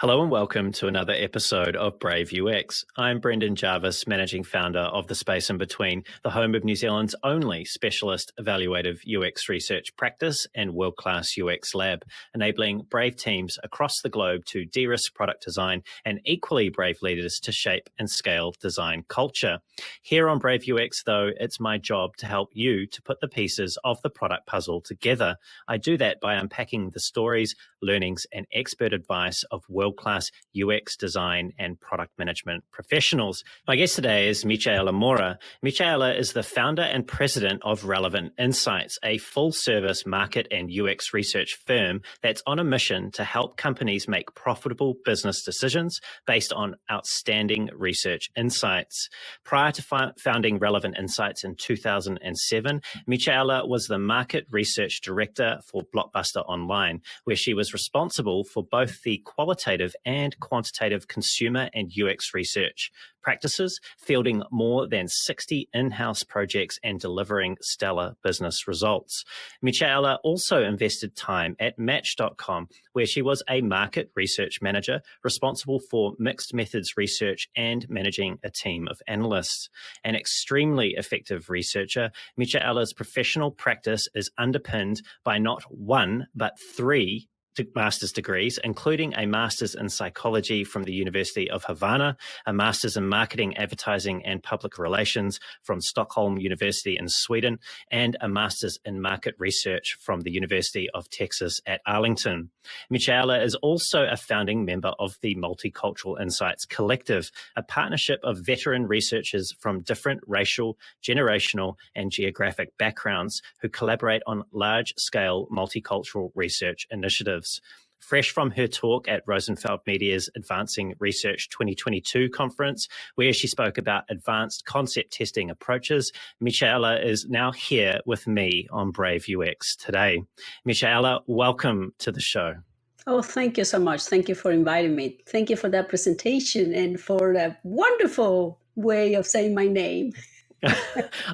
Hello and welcome to another episode of Brave UX. I'm Brendan Jarvis, Managing Founder of The Space in Between, the home of New Zealand's only specialist evaluative UX research practice and world-class UX lab, enabling brave teams across the globe to de-risk product design and equally brave leaders to shape and scale design culture. Here on Brave UX, though, it's my job to help you to put the pieces of the product puzzle together. I do that by unpacking the stories, learnings, and expert advice of world-class UX design and product management professionals. My guest today is Michaela Mora. Michaela is the founder and president of Relevant Insights, a full-service market and UX research firm that's on a mission to help companies make profitable business decisions based on outstanding research insights. Prior to founding Relevant Insights in 2007, Michaela was the market research director for Blockbuster Online, where she was responsible for both the qualitative and quantitative consumer and UX research practices, fielding more than 60 in-house projects and delivering stellar business results. Michaela also invested time at Match.com, where she was a market research manager responsible for mixed methods research and managing a team of analysts. An extremely effective researcher, Michaela's professional practice is underpinned by not one, but three master's degrees, including a master's in psychology from the University of Havana, a master's in marketing, advertising, and public relations from Stockholm University in Sweden, and a master's in market research from the University of Texas at Arlington. Michaela is also a founding member of the Multicultural Insights Collective, a partnership of veteran researchers from different racial, generational, and geographic backgrounds who collaborate on large-scale multicultural research initiatives. Fresh from her talk at Rosenfeld Media's Advancing Research 2022 conference, where she spoke about advanced concept testing approaches, Michaela is now here with me on Brave UX today. Michaela, welcome to the show. Oh, thank you so much. Thank you for inviting me. Thank you for that presentation and for that wonderful way of saying my name.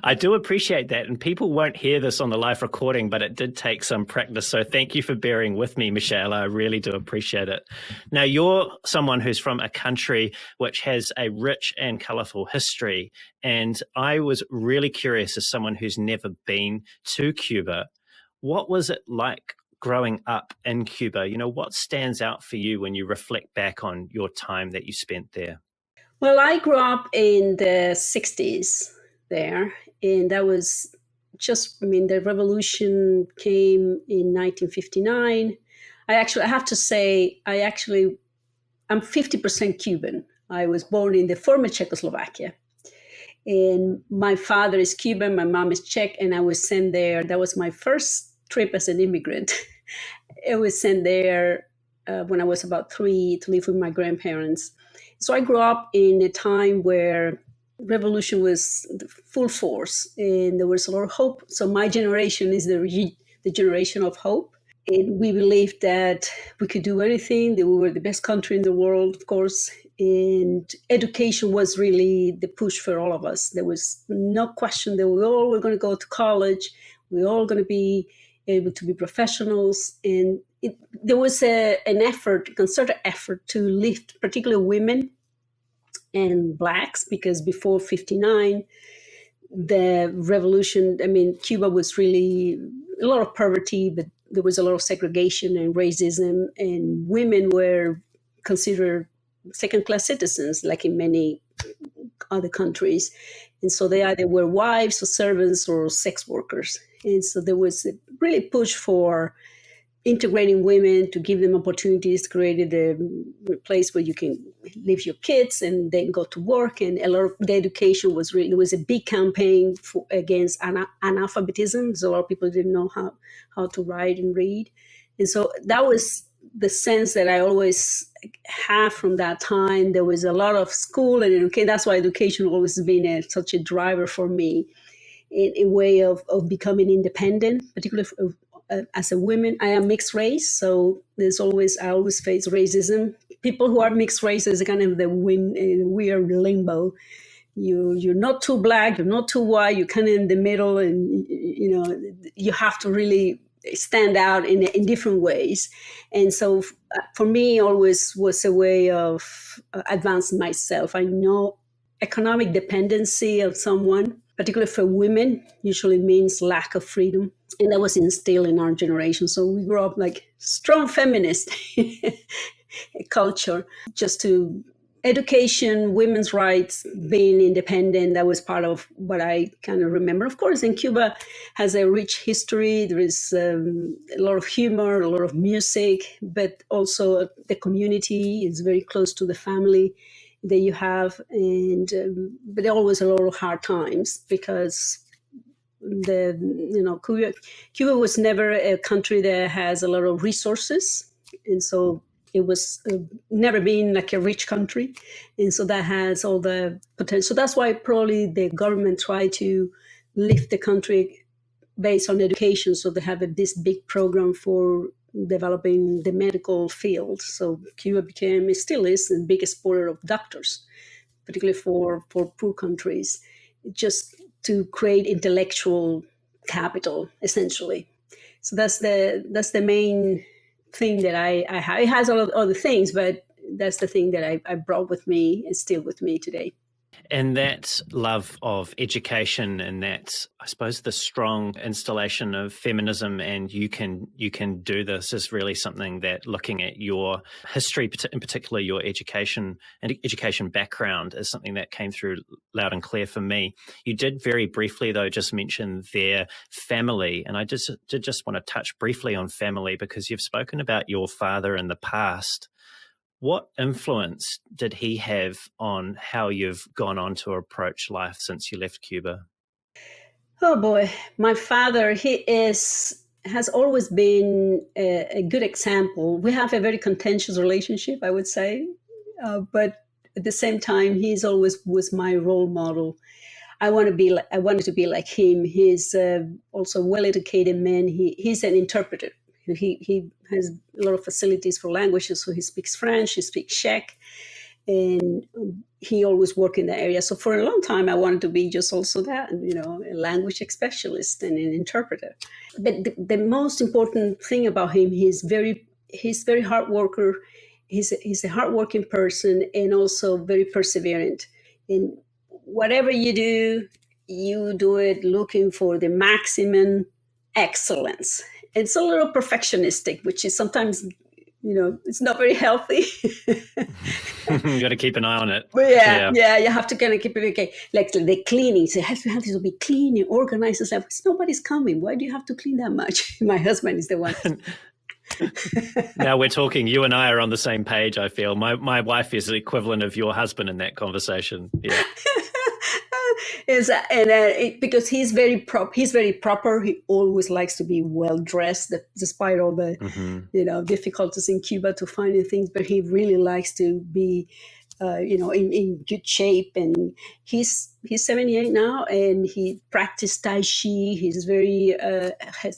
I do appreciate that, and people won't hear this on the live recording, but it did take some practice. So thank you for bearing with me, Michaela. I really do appreciate it. Now, you're someone who's from a country which has a rich and colorful history, and I was really curious, as someone who's never been to Cuba, what was it like growing up in Cuba? You know, what stands out for you when you reflect back on your time that you spent there? Well, I grew up in the 60s there, and that was the revolution came in 1959. I have to say, I'm 50% Cuban. I was born in the former Czechoslovakia, and my father is Cuban, my mom is Czech, and I was sent there. That was my first trip as an immigrant. I was sent there when I was about 3 to live with my grandparents. So I grew up in a time where revolution was full force and there was a lot of hope. So my generation is the generation of hope. And we believed that we could do anything, that we were the best country in the world, of course. And education was really the push for all of us. There was no question that we all were going to go to college. We were all going to be able to be professionals. And there was a concerted effort to lift particularly women and Blacks, because before 59, the revolution, Cuba was really a lot of poverty, but there was a lot of segregation and racism, and women were considered second-class citizens, like in many other countries. And so they either were wives or servants or sex workers. And so there was a really push for integrating women, to give them opportunities, created a place where you can leave your kids and then go to work. And a lot of the education was really, it was a big campaign against analphabetism. So a lot of people didn't know how to write and read. And so that was the sense that I always have from that time. There was a lot of school and education. That's why education always been such a driver for me, in a way of becoming independent, particularly as a woman. I am mixed race, so I always face racism. People who are mixed race is kind of the weird limbo. You're not too Black, you're not too white, you're kind of in the middle, and you have to really stand out in different ways. And so for me, always was a way of advancing myself. I know economic dependency of someone, particularly for women, usually means lack of freedom. And that was instilled in our generation. So we grew up like strong feminist culture, just to education, women's rights, being independent. That was part of what I kind of remember. Of course, in Cuba has a rich history. There is a lot of humor, a lot of music, but also the community is very close to the family that you have. And but there are always a lot of hard times because Cuba was never a country that has a lot of resources, and so it was never been like a rich country, and so that has all the potential. So that's why probably the government tried to lift the country based on education. So they have this big program for developing the medical field. So Cuba became, still is, the biggest exporter of doctors, particularly for poor countries, just to create intellectual capital, essentially. So that's the main thing that I have. It has a lot of other things, but that's the thing that I brought with me and still with me today. And that love of education, and that, I suppose, the strong installation of feminism and you can do this, is really something that, looking at your history, in particular your education and education background, is something that came through loud and clear for me. You did very briefly, though, just mention their family, and I did just want to touch briefly on family, because you've spoken about your father in the past. What influence did he have on how you've gone on to approach life since you left Cuba? Oh boy, my father, has always been a good example. We have a very contentious relationship, I would say, but at the same time, he's always was my role model. I wanted to be like him. He's also a well-educated man. He's an interpreter. He has a lot of facilities for languages, so he speaks French, he speaks Czech, and he always worked in that area. So for a long time, I wanted to be just also that, a language specialist and an interpreter. But the most important thing about him, he's very hard worker. He's a hardworking person and also very perseverant. And whatever you do it looking for the maximum excellence. It's a little perfectionistic, which is sometimes, it's not very healthy. You got to keep an eye on it. But yeah, you have to kind of keep it okay. Like the cleaning, so you have to be clean and organized and stuff. Because nobody's coming. Why do you have to clean that much? My husband is the one. Now we're talking, you and I are on the same page, I feel. My wife is the equivalent of your husband in that conversation. Yeah. Because he's very proper. He always likes to be well dressed, despite all the difficulties in Cuba to finding things. But he really likes to be, in good shape. And he's 78 now, and he practiced Tai Chi. He's very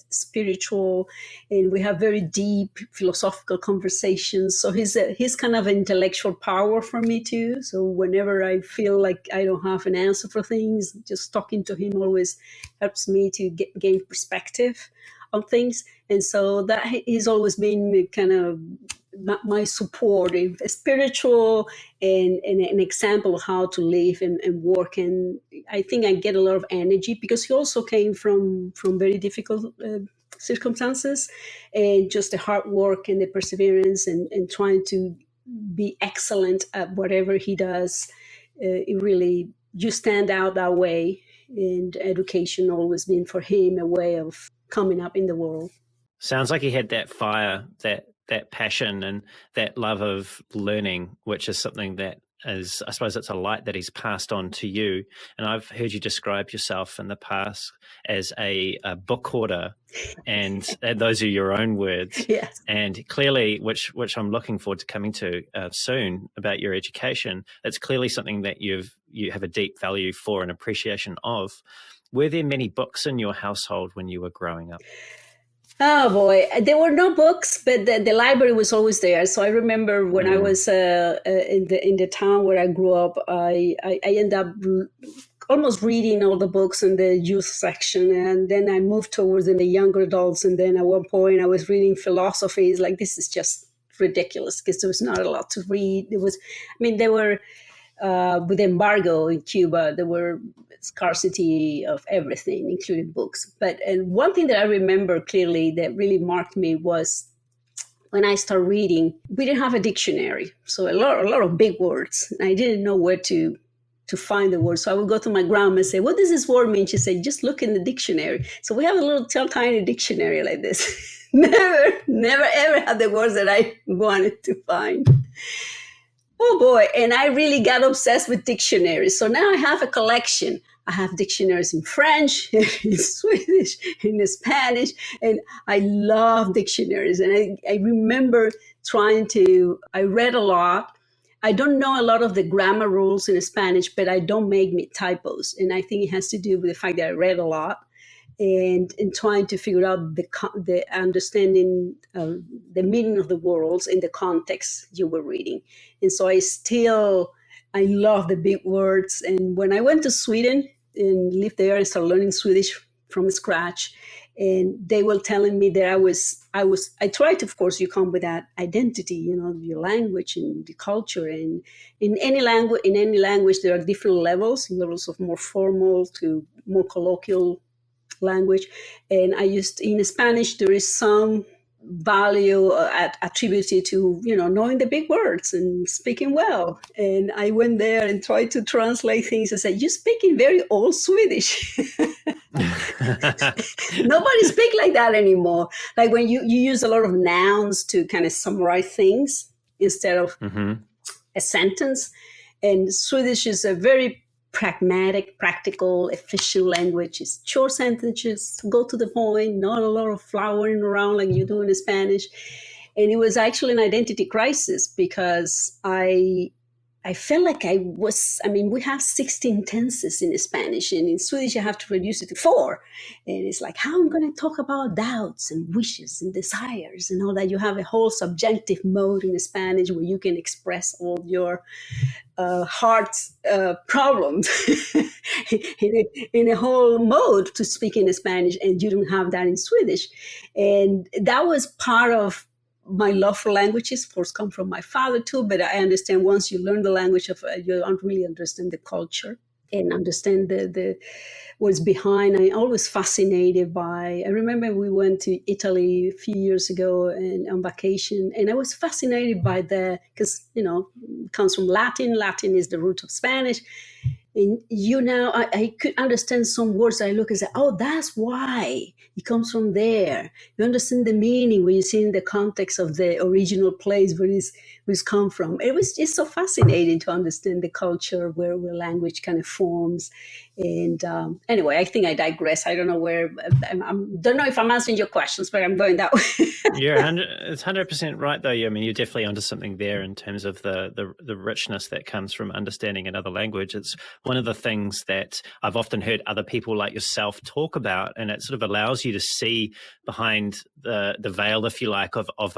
spiritual, and we have very deep philosophical conversations. So he's kind of intellectual power for me too. So whenever I feel like I don't have an answer for things, just talking to him always helps me to gain perspective on things. And so that he's always been kind of my support, spiritual, and an example of how to live and work. And I think I get a lot of energy because he also came from very difficult circumstances, and just the hard work and the perseverance and trying to be excellent at whatever he does. It really, you stand out that way. And education always been for him a way of coming up in the world. Sounds like he had that fire, that passion and that love of learning, which is something that is, I suppose it's a light that he's passed on to you. And I've heard you describe yourself in the past as a book hoarder, and those are your own words. Yes. And clearly, which I'm looking forward to coming to soon, about your education, it's clearly something that you have a deep value for and appreciation of. Were there many books in your household when you were growing up? Oh boy, there were no books, but the library was always there. So I remember when I was in the town where I grew up, I ended up almost reading all the books in the youth section, and then I moved towards in the younger adults, and then at one point I was reading philosophy. It's like, this is just ridiculous because there was not a lot to read. There were with embargo in Cuba, there were scarcity of everything, including books. And one thing that I remember clearly that really marked me was when I started reading, we didn't have a dictionary, so a lot of big words. And I didn't know where to find the word. So I would go to my grandma and say, what does this word mean? She said, just look in the dictionary. So we have a little tiny dictionary like this. never ever had the words that I wanted to find. Oh boy. And I really got obsessed with dictionaries. So now I have a collection. I have dictionaries in French, in Swedish, in Spanish, and I love dictionaries. And I remember I read a lot. I don't know a lot of the grammar rules in Spanish, but I don't make typos. And I think it has to do with the fact that I read a lot and trying to figure out the understanding of the meaning of the words in the context you were reading. And so I love the big words. And when I went to Sweden and lived there, I started learning Swedish from scratch. And they were telling me that I tried to, of course, you come with that identity, your language and the culture. And in any language, there are different levels of more formal to more colloquial language. And in Spanish, there is some value attributed to, knowing the big words and speaking well. And I went there and tried to translate things and said, you speak in very old Swedish. Nobody speaks like that anymore. Like when you use a lot of nouns to kind of summarize things instead of a sentence. And Swedish is a very pragmatic, practical, efficient language. It's short sentences, go to the point, not a lot of flowering around like you do in Spanish. And it was actually an identity crisis because I felt like we have 16 tenses in Spanish, and in Swedish you have to reduce it to 4. And it's like, how am I going to talk about doubts and wishes and desires and all that? You have a whole subjunctive mode in Spanish where you can express all your heart's problems in a whole mode to speak in Spanish, and you don't have that in Swedish. And that was part of my love for languages, of course, come from my father too, but I understand once you learn the language you don't really understand the culture and understand the what's behind. I'm always fascinated by, I remember we went to Italy a few years ago and on vacation, and I was fascinated by because, it comes from Latin. Latin is the root of Spanish. And I could understand some words. I look and say, oh, that's why it comes from there. You understand the meaning when you see in the context of the original place where it's come from. It's so fascinating to understand the culture where language kind of forms. And anyway, I think I digress. I don't know don't know if I'm answering your questions, but I'm going that way. It's 100% right, though. You're definitely onto something there in terms of the richness that comes from understanding another language. It's one of the things that I've often heard other people like yourself talk about, and it sort of allows you to see behind the veil, if you like, of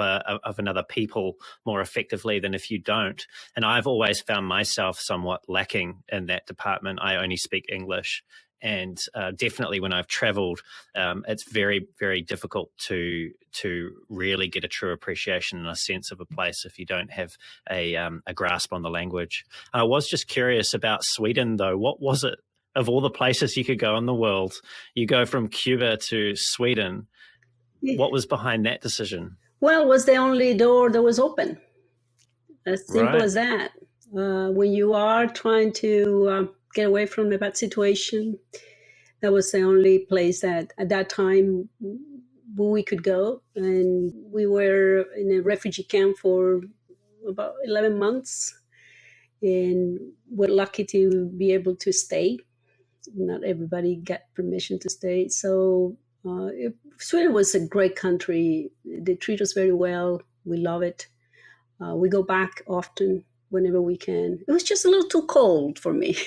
another people more effectively than if you don't. And I've always found myself somewhat lacking in that department. I only speak English. And definitely when I've traveled, it's very, very difficult to really get a true appreciation and a sense of a place if you don't have a grasp on the language. I was just curious about Sweden, though. What was it, of all the places you could go in the world, you go from Cuba to Sweden? What was behind that decision? Well, it was the only door that was open. As simple as that. When you are trying to get away from a bad situation, that was the only place that at that time we could go. And we were in a refugee camp for about 11 months and we're lucky to be able to stay. Not everybody got permission to stay. So Sweden was a great country. They treat us very well. We love it. We go back often whenever we can. It was just a little too cold for me.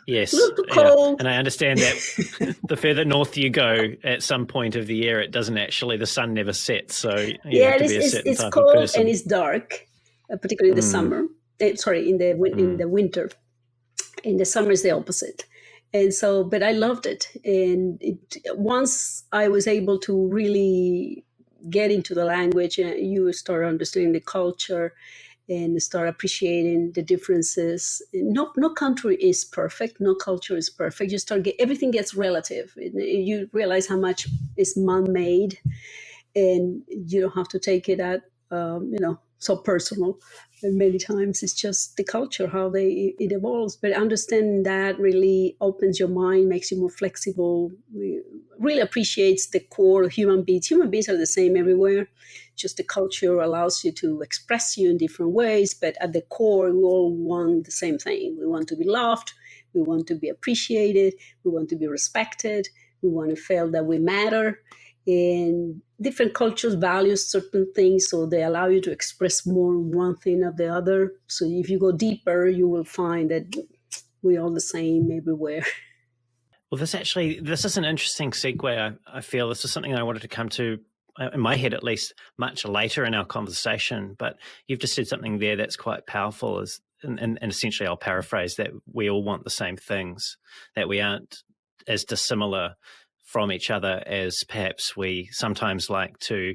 Yes. A little too cold. And I understand that the further north you go, at some point of the year, it doesn't actually, the sun never sets. So you have to be a certain type of person. It's cold and it's dark, particularly in the summer. In the winter. In the summer is the opposite. And so, but I loved it. And once I was able to really get into the language, you start understanding the culture and start appreciating the differences. No country is perfect. No culture is perfect. You start everything gets relative. You realize how much is man-made, and you don't have to take it at so personal. And many times it's just the culture, how it evolves. But understanding that really opens your mind, makes you more flexible, really appreciates the core of human beings. Human beings are the same everywhere. Just the culture allows you to express you in different ways. But at the core, we all want the same thing. We want to be loved. We want to be appreciated. We want to be respected. We want to feel that we matter. And different cultures value certain things, so they allow you to express more one thing or the other. So if you go deeper, you will find that we're all the same everywhere. Well, this is an interesting segue. I feel this is something I wanted to come to, in my head at least, much later in our conversation. But you've just said something there that's quite powerful, and essentially I'll paraphrase that we all want the same things, that we aren't as dissimilar from each other as perhaps we sometimes like to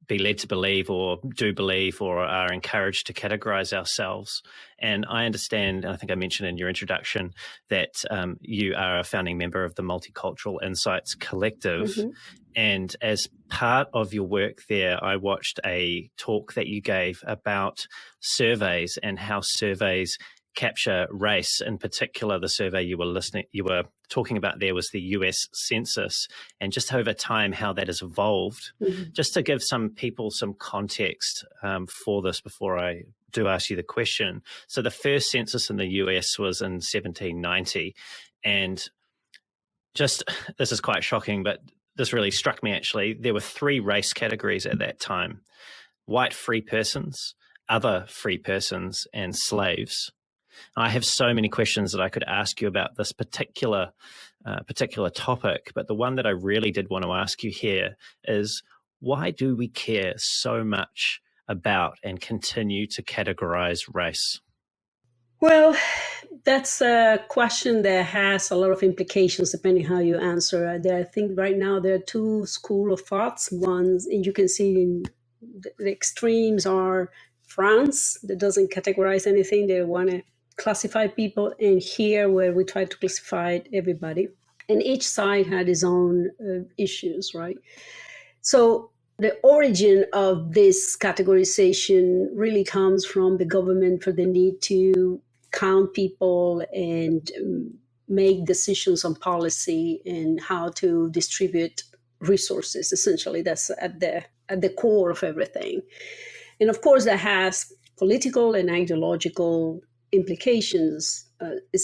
be led to believe or do believe or are encouraged to categorize ourselves. And I understand, and I think I mentioned in your introduction, that you are a founding member of the Multicultural Insights Collective. Mm-hmm. And as part of your work there, I watched a talk that you gave about surveys and how surveys capture race. In particular, the survey you were talking about there was the US Census, and just over time how that has evolved. Mm-hmm. Just to give some people some context for this before I do ask you the question. So the first census in the US was in 1790, and just, this is quite shocking, but this really struck me actually. There were 3 race categories at that time: white free persons, other free persons, and slaves. I have so many questions that I could ask you about this particular topic, but the one that I really did want to ask you here is, why do we care so much about and continue to categorize race? Well, that's a question that has a lot of implications depending how you answer. I think right now there are 2 schools of thoughts. One, and you can see in the extremes are France, that doesn't categorize anything. They want to classify people, and here where we try to classify everybody. And each side had its own issues, right? So the origin of this categorization really comes from the government for the need to count people and make decisions on policy and how to distribute resources. Essentially, that's at the core of everything. And of course, that has political and ideological implications.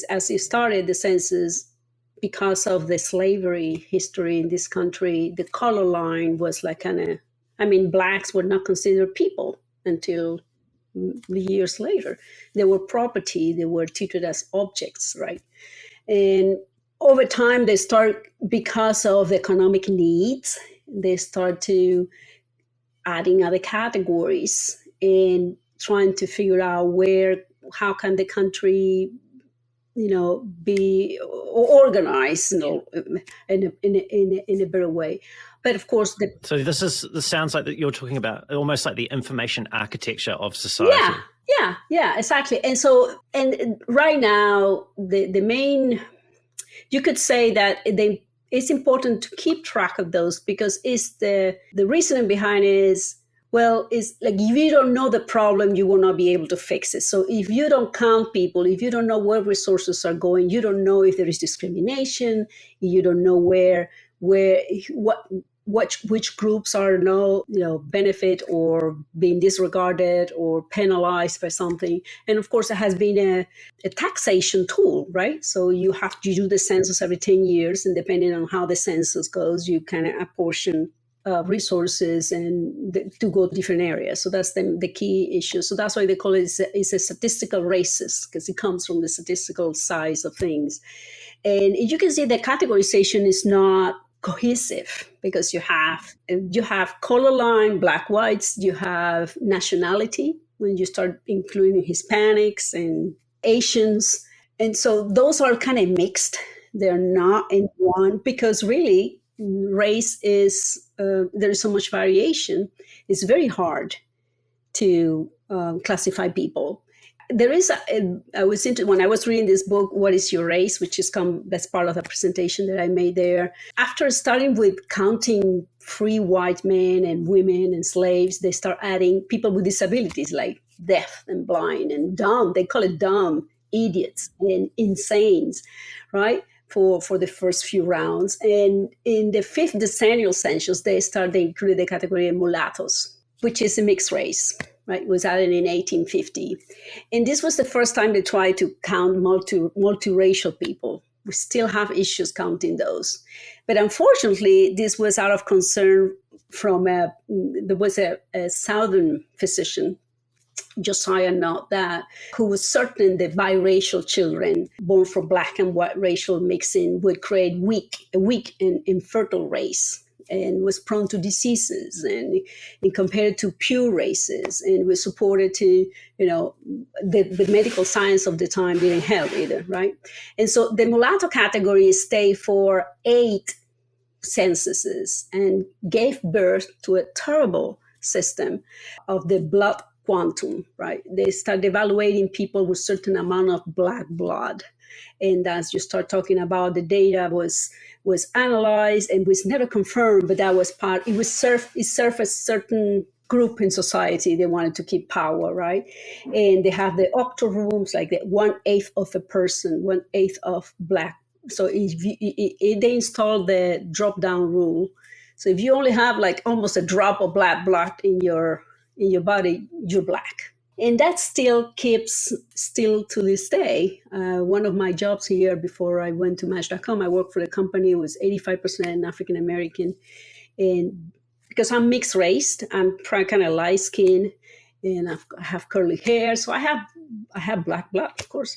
As it started, the census, because of the slavery history in this country, the color line was like blacks were not considered people until years later. They were property, they were treated as objects, right? And over time, they start, because of the economic needs, they start to adding other categories and trying to figure out how can the country, be organized, in a better way. But of course, so this sounds like that you're talking about almost like the information architecture of society. Yeah, exactly. And so, and right now, the main, you could say that it's important to keep track of those, because it's the reasoning behind it is, well, it's like, if you don't know the problem, you will not be able to fix it. So if you don't count people, if you don't know where resources are going, you don't know if there is discrimination, you don't know which groups are benefit or being disregarded or penalized by something. And of course, it has been a taxation tool, right? So you do the census every 10 years, and depending on how the census goes, you kind of apportion resources to go to different areas. So that's the key issue. So that's why they call it is a statistical racist, because it comes from the statistical size of things. And you can see the categorization is not cohesive, because you have color line, black, whites, you have nationality when you start including Hispanics and Asians, And so those are kind of mixed. They're not in one because really race is, there is so much variation. It's very hard to classify people. There is, I was into when I was reading this book, What is Your Race, which is that's part of the presentation that I made there. After starting with counting free white men and women and slaves, they start adding people with disabilities like deaf and blind and dumb. They call it dumb, idiots and insanes, right? For the first few rounds. And in the 5th decennial census, they included the category of mulattoes, which is a mixed race, right? It was added in 1850. And this was the first time they tried to count multiracial people. We still have issues counting those. But unfortunately, this was out of concern from there was a Southern physician, Josiah Nutt, who was certain that biracial children born from black and white racial mixing would create a weak and infertile race, and was prone to diseases and compared to pure races, and was supported to, the medical science of the time didn't help either, right? And so the mulatto category stayed for 8 censuses and gave birth to a terrible system of the blood quantum, right? They started evaluating people with certain amount of black blood. And as you start talking about, the data was analyzed and was never confirmed, but that was it served a certain group in society. They wanted to keep power, right? And they have the octo rooms, like the 1/8 of a person, 1/8 of black. So they installed the drop down rule. So if you only have like almost a drop of black blood in your body, you're black. And that still to this day. One of my jobs here before I went to Match.com, I worked for the company, it was 85% African American. And because I'm mixed race, I'm kind of light skinned and I have curly hair. So I have black blood, of course.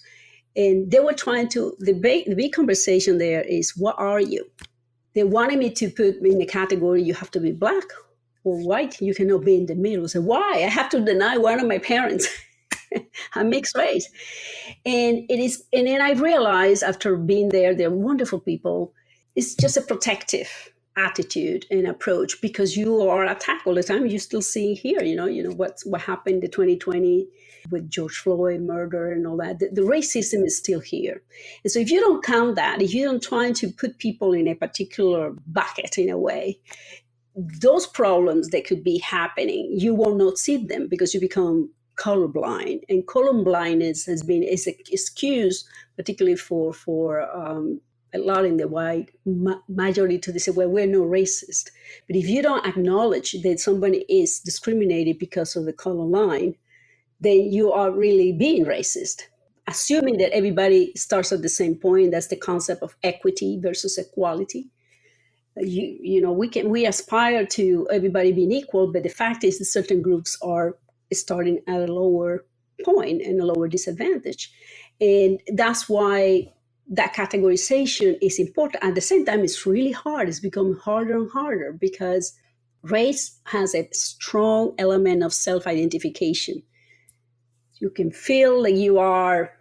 And they were trying to, the big conversation there is, what are you? They wanted me to put in the category, you have to be black or white, you cannot be in the middle. So why? I have to deny one of my parents. I'm mixed race. And then I realized after being there, they're wonderful people. It's just a protective attitude and approach because you are attacked all the time. You still see here, what happened in 2020 with George Floyd murder and all that. The racism is still here. And so if you don't count that, if you don't try to put people in a particular bucket in a way, those problems that could be happening, you will not see them because you become colorblind. And colorblindness is an excuse, particularly for a lot in the white majority, to say, well, we're no racist. But if you don't acknowledge that somebody is discriminated because of the color line, then you are really being racist. Assuming that everybody starts at the same point, that's the concept of equity versus equality. We aspire to everybody being equal, but the fact is that certain groups are starting at a lower point and a lower disadvantage. And that's why that categorization is important. At the same time, it's really hard. It's becoming harder and harder because race has a strong element of self-identification. You can feel like you are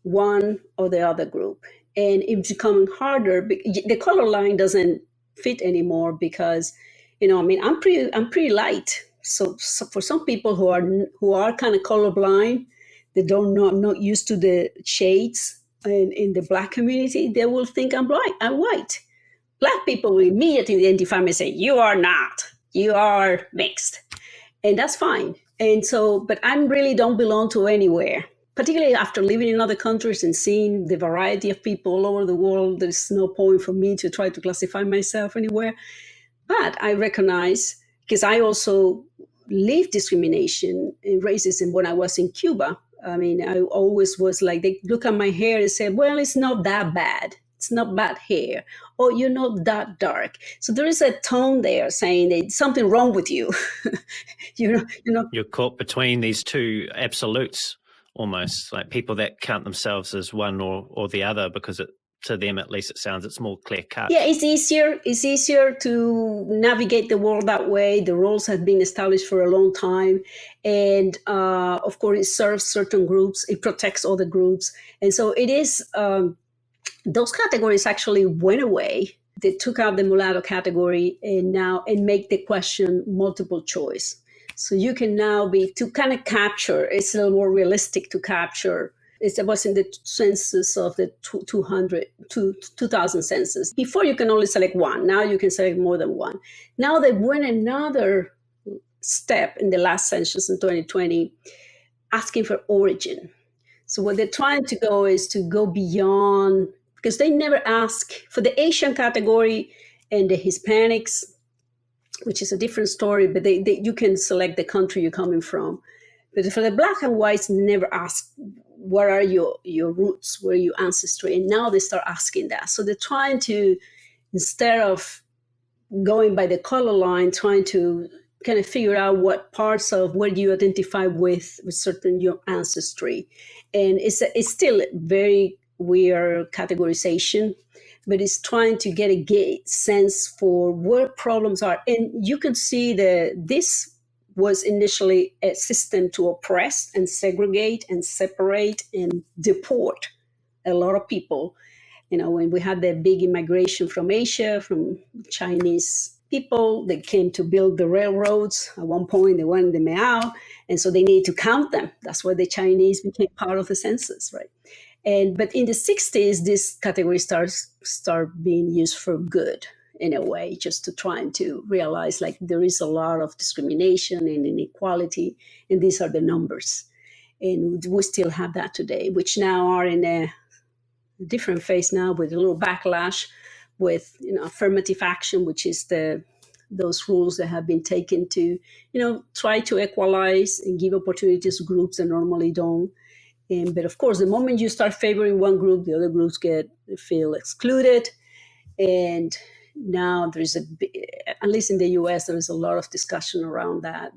one or the other group. And it's becoming harder. The color line doesn't fit anymore because, I'm pretty light. So for some people who are kind of colorblind, they not used to the shades in the black community, they will think I'm white. Black people will immediately identify me and say, you are not, you are mixed. And that's fine. And so, but I really don't belong to anywhere. Particularly after living in other countries and seeing the variety of people all over the world, there's no point for me to try to classify myself anywhere. But I recognize, because I also lived discrimination and racism when I was in Cuba. I always was like, they look at my hair and say, well, it's not that bad. It's not bad hair. Or you're not that dark. So there is a tone there saying that something wrong with you. You're caught between these two absolutes. Almost like people that count themselves as one or the other because to them, at least it sounds, it's more clear cut. Yeah, it's easier. It's easier to navigate the world that way. The roles have been established for a long time. And of course, it serves certain groups. It protects other groups. And so it is, those categories actually went away. They took out the mulatto category and make the question multiple choice. So you can now to kind of capture, it's a little more realistic to capture. It was in the census of the 2000 census. Before you can only select one. Now you can select more than one. Now they went another step in the last census in 2020, asking for origin. So what they're trying to go is to go beyond, because they never ask for the Asian category and the Hispanics, which is a different story, but you can select the country you're coming from. But for the Black and whites, they never ask, what are your roots? Where are your ancestry? And now they start asking that. So they're trying to, instead of going by the color line, trying to kind of figure out what parts of where you identify with certain your ancestry. And it's still very weird categorization, but it's trying to get a sense for where problems are. And you can see this was initially a system to oppress and segregate and separate and deport a lot of people. You know, when we had the big immigration from Asia, from Chinese people, they came to build the railroads. At one point, they wanted them out, and so they needed to count them. That's why the Chinese became part of the census, right? But in the 60s, this category start being used for good, in a way, just to trying to realize like there is a lot of discrimination and inequality, and these are the numbers. And we still have that today, which now are in a different phase now with a little backlash with, affirmative action, which is those rules that have been taken to, try to equalize and give opportunities to groups that normally don't. But of course, the moment you start favoring one group, the other groups feel excluded. And now there's at least in the US, there is a lot of discussion around that,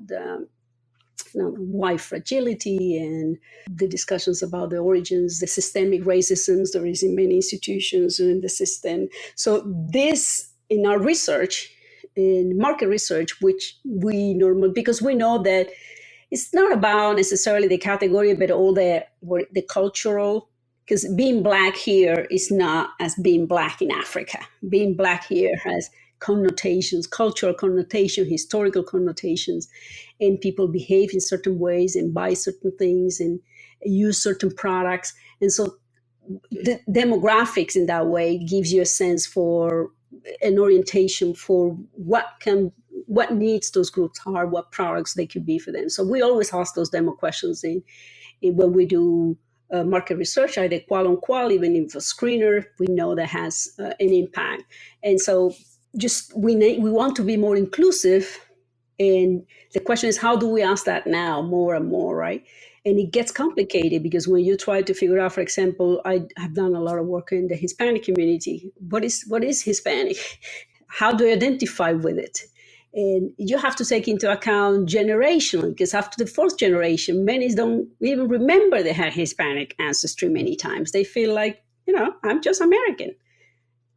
white fragility and the discussions about the origins, the systemic racism there is in many institutions in the system. So this, in our research, in market research, which we normally, because we know that it's not about necessarily the category, but all the cultural, because being Black here is not as being Black in Africa. Being Black here has connotations, cultural connotation, historical connotations, and people behave in certain ways and buy certain things and use certain products. And so the demographics in that way gives you a sense for an orientation for what needs those groups are, what products they could be for them. So we always ask those demo questions in when we do market research, either qual on qual, even if a screener, we know that has an impact. And so just we want to be more inclusive. And the question is, how do we ask that now more and more, right? And it gets complicated because when you try to figure out, for example, I have done a lot of work in the Hispanic community. What is Hispanic? How do you identify with it? And you have to take into account generationally, because after the fourth generation, many don't even remember they had Hispanic ancestry many times. They feel like, I'm just American.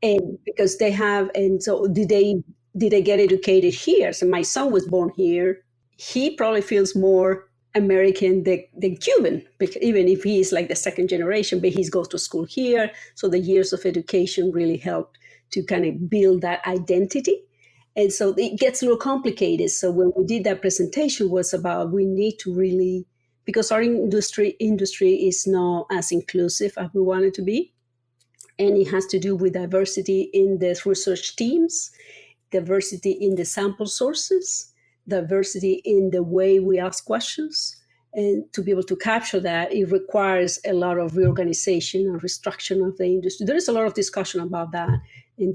And because they have, and so did they get educated here? So my son was born here. He probably feels more American than Cuban, because even if he is like the second generation, but he goes to school here. So the years of education really helped to kind of build that identity. And so it gets a little complicated. So when we did that presentation was about, we need to really, because our industry is not as inclusive as we want it to be. And it has to do with diversity in the research teams, diversity in the sample sources, diversity in the way we ask questions. And to be able to capture that, it requires a lot of reorganization and restructuring of the industry. There is a lot of discussion about that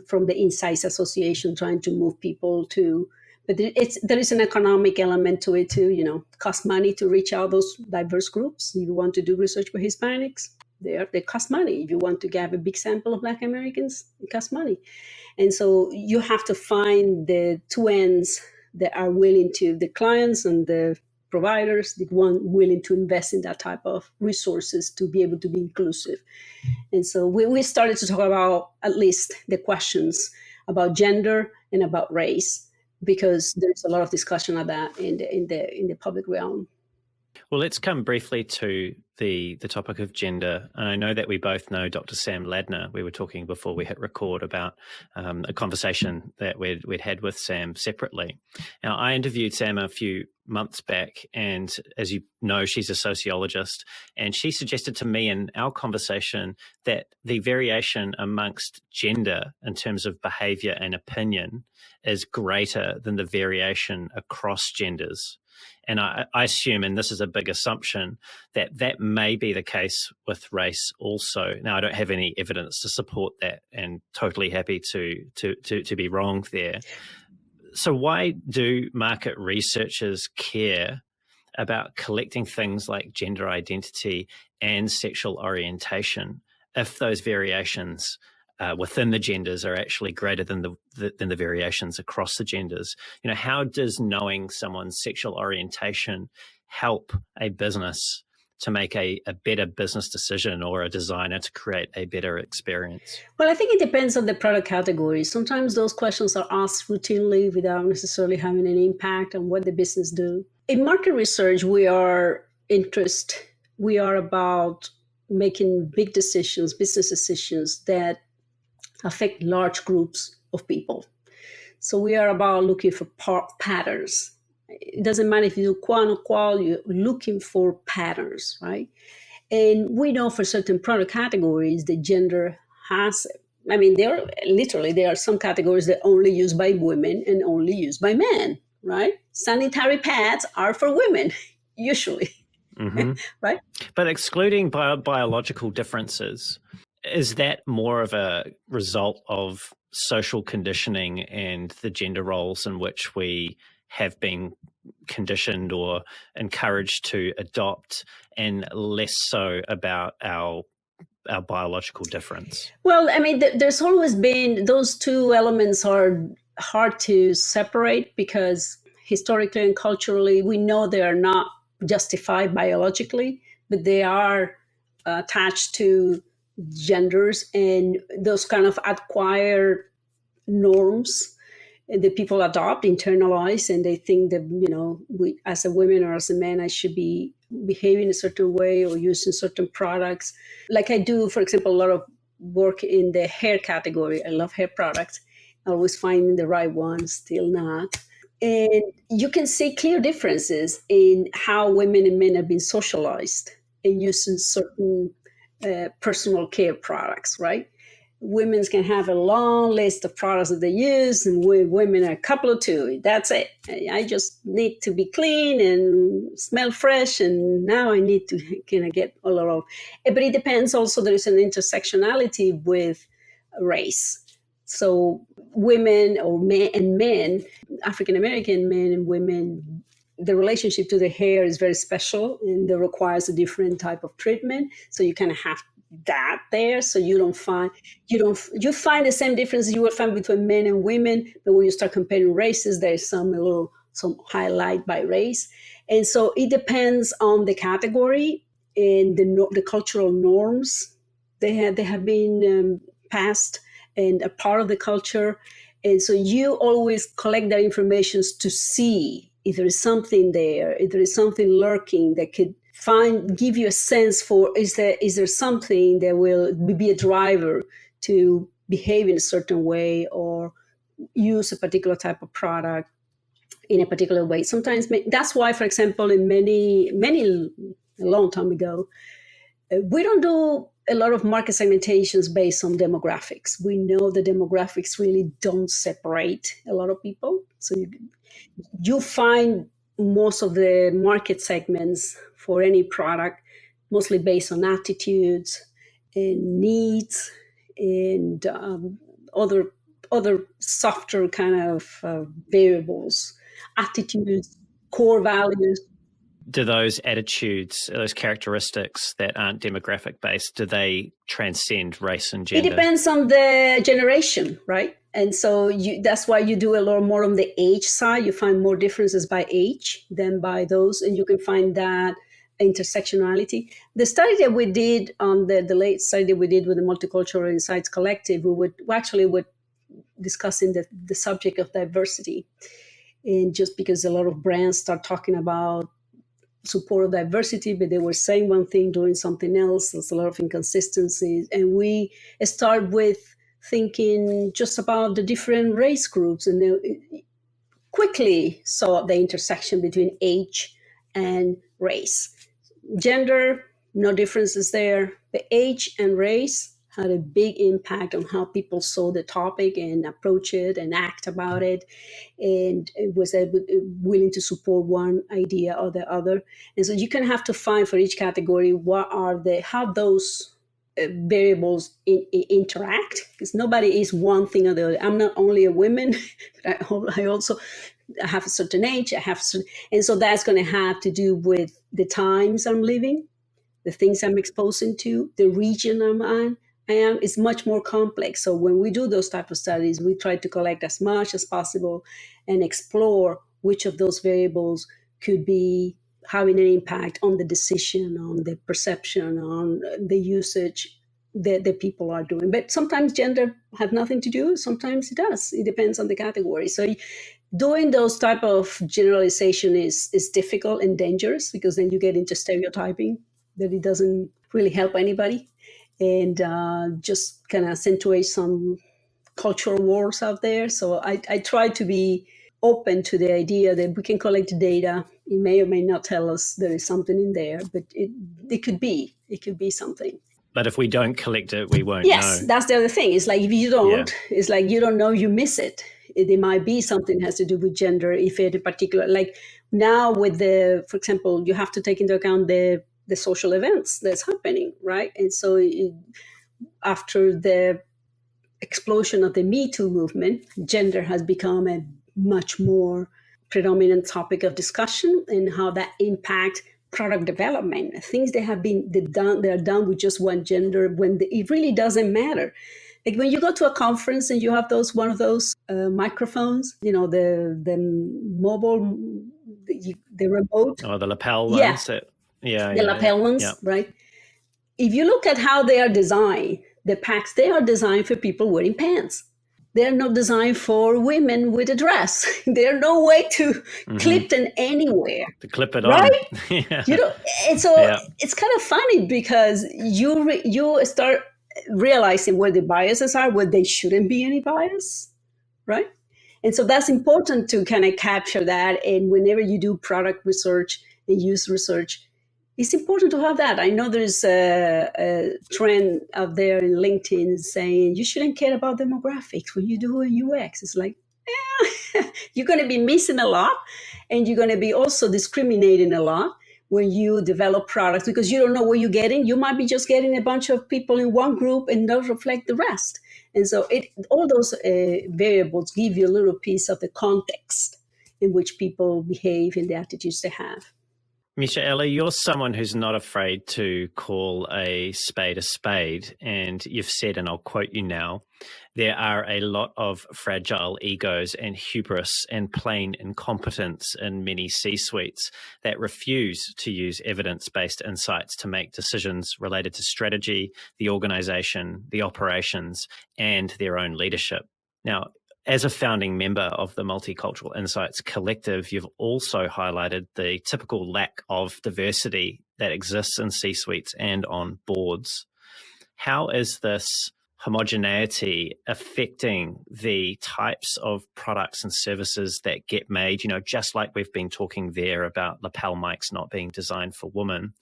from the Insights Association, trying to move people to, but there is an economic element to it too. It costs money to reach out those diverse groups. If you want to do research for Hispanics, they cost money. If you want to have a big sample of Black Americans, it costs money. And so you have to find the two ends that are willing to, the clients and the providers, the one willing to invest in that type of resources to be able to be inclusive. And so we started to talk about at least the questions about gender and about race, because there's a lot of discussion of that in the public realm. Well, let's come briefly to the topic of gender. And I know that we both know Dr. Sam Ladner. We were talking before we hit record about a conversation that we'd had with Sam separately. Now, I interviewed Sam a few months back, and as you know, she's a sociologist, and she suggested to me in our conversation that the variation amongst gender in terms of behaviour and opinion is greater than the variation across genders. And I assume, and this is a big assumption, that may be the case with race also. Now, I don't have any evidence to support that, and totally happy to be wrong there. So why do market researchers care about collecting things like gender identity and sexual orientation if those variations within the genders are actually greater than the variations across the genders? You know, how does knowing someone's sexual orientation help a business to make a better business decision, or a designer to create a better experience? Well, I think it depends on the product category. Sometimes those questions are asked routinely without necessarily having an impact on what the business do. In market research, we are about making big decisions, business decisions that affect large groups of people. So we are about looking for patterns. It doesn't matter if you do qual or qual, you're looking for patterns, right? And we know for certain product categories, the gender has, there are some categories that only used by women and only used by men, right? Sanitary pads are for women, usually, mm-hmm. right? But excluding biological differences, is that more of a result of social conditioning and the gender roles in which we have been conditioned or encouraged to adopt, and less so about our biological difference? Well, I mean, there's always been, those two elements are hard to separate, because historically and culturally, we know they are not justified biologically, but they are attached to genders and those kind of acquired norms that people adopt, internalize, and they think that, you know, we as a woman or as a man, I should be behaving a certain way or using certain products. Like I do, for example, a lot of work in the hair category. I love hair products. Always finding the right ones, still not. And you can see clear differences in how women and men have been socialized in using certain personal care products, right? Women can have a long list of products that they use, and women are a couple of two. That's it. I just need to be clean and smell fresh, and now I need to kind of get a lot of. But it depends also. There is an intersectionality with race. So women or men, African American men and women, the relationship to the hair is very special, and it requires a different type of treatment. So you kind of have that there. So you find the same differences you will find between men and women, but when you start comparing races, there's some highlight by race. And so it depends on the category and the cultural norms. They have been passed and a part of the culture. And so you always collect that information to see if there is something there, if there is something lurking that could give you a sense for, is there something that will be a driver to behave in a certain way or use a particular type of product in a particular way. Sometimes that's why, for example, in a long time ago, we don't do a lot of market segmentations based on demographics. We know the demographics really don't separate a lot of people. So you find most of the market segments for any product mostly based on attitudes and needs and other softer kind of variables, attitudes, core values. do those attitudes, those characteristics that aren't demographic based, do they transcend race and gender? It depends on the generation, right? And so that's why you do a lot more on the age side. You find more differences by age than by those, and you can find that intersectionality. The study that we did on the late study that we did with the Multicultural Insights Collective, we actually would discussing the subject of diversity. And just because a lot of brands start talking about support of diversity, but they were saying one thing, doing something else, there's a lot of inconsistencies. And we start with thinking just about the different race groups, and they quickly saw the intersection between age and race. Gender, no differences there. The age and race had a big impact on how people saw the topic and approach it and act about it, and was willing to support one idea or the other. And so you can have to find for each category how those variables interact, because nobody is one thing or the other. I'm not only a woman, but I also have a certain age. And so that's going to have to do with the times I'm living, the things I'm exposing to, the region I'm on. It's much more complex. So when we do those type of studies, we try to collect as much as possible and explore which of those variables could be having an impact on the decision, on the perception, on the usage that people are doing. But sometimes gender have nothing to do. Sometimes it does. It depends on the category. So doing those type of generalization is difficult and dangerous, because then you get into stereotyping that it doesn't really help anybody, and just kind of accentuate some cultural wars out there. So I try to be open to the idea that we can collect data. It may or may not tell us there is something in there, but it could be something. But if we don't collect it, we won't know. That's the other thing. It's like if you don't, it's like you don't know, you miss it. It might be something that has to do with gender, if it in particular, like now with for example, you have to take into account the social events that's happening, right? And so after the explosion of the Me Too movement, gender has become a much more predominant topic of discussion, and how that impacts product development. Things that are done with just one gender, when it really doesn't matter. Like when you go to a conference and you have one of those microphones, the mobile, the remote. Oh, the lapel ones. The lapel ones, right? If you look at how they are designed, the packs, they are designed for people wearing pants. They're not designed for women with a dress. There's no way to clip them anywhere. To clip it right? on. And so it's kind of funny, because you start realizing where the biases are, where there shouldn't be any bias, right? And so that's important to kind of capture that. And whenever you do product research and use research, it's important to have that. I know there's a trend out there in LinkedIn saying you shouldn't care about demographics when you do a UX. It's like, you're going to be missing a lot, and you're going to be also discriminating a lot when you develop products, because you don't know what you're getting. You might be just getting a bunch of people in one group and don't reflect the rest. And so all those variables give you a little piece of the context in which people behave and the attitudes they have. Michaela, you're someone who's not afraid to call a spade, and you've said, and I'll quote you now, there are a lot of fragile egos and hubris and plain incompetence in many C-suites that refuse to use evidence-based insights to make decisions related to strategy, the organization, the operations, and their own leadership. Now, as a founding member of the Multicultural Insights Collective, you've also highlighted the typical lack of diversity that exists in C-suites and on boards. How is this homogeneity affecting the types of products and services that get made? Just like we've been talking there about lapel mics not being designed for women.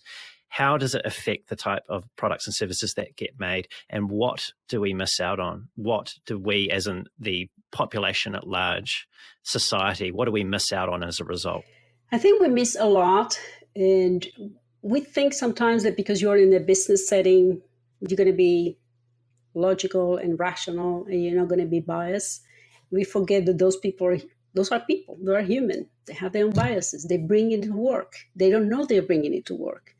How does it affect the type of products and services that get made, and what do we miss out on? What do we, as in the population at large, society, what do we miss out on as a result? I think we miss a lot, and we think sometimes that because you're in a business setting, you're going to be logical and rational, and you're not going to be biased. We forget that those people are those are people. They are human. They have their own biases. They bring it to work. They don't know they're bringing it to work.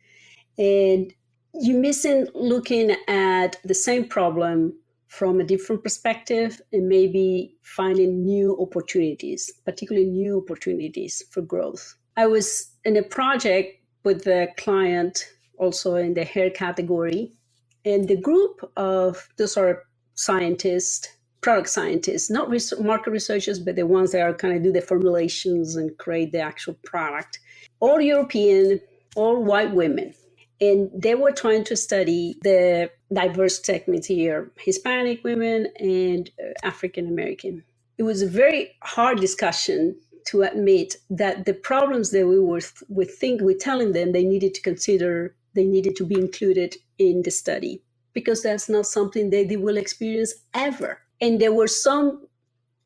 And you're missing looking at the same problem from a different perspective and maybe finding new opportunities, particularly new opportunities for growth. I was in a project with the client also in the hair category, and the group of those are scientists, product scientists, not market researchers, but the ones that are kind of do the formulations and create the actual product. All European, all white women. And they were trying to study the diverse segments here, Hispanic women and African American. It was a very hard discussion to admit that the problems that we're telling them they needed to consider, they needed to be included in the study, because that's not something they will experience ever. And there were some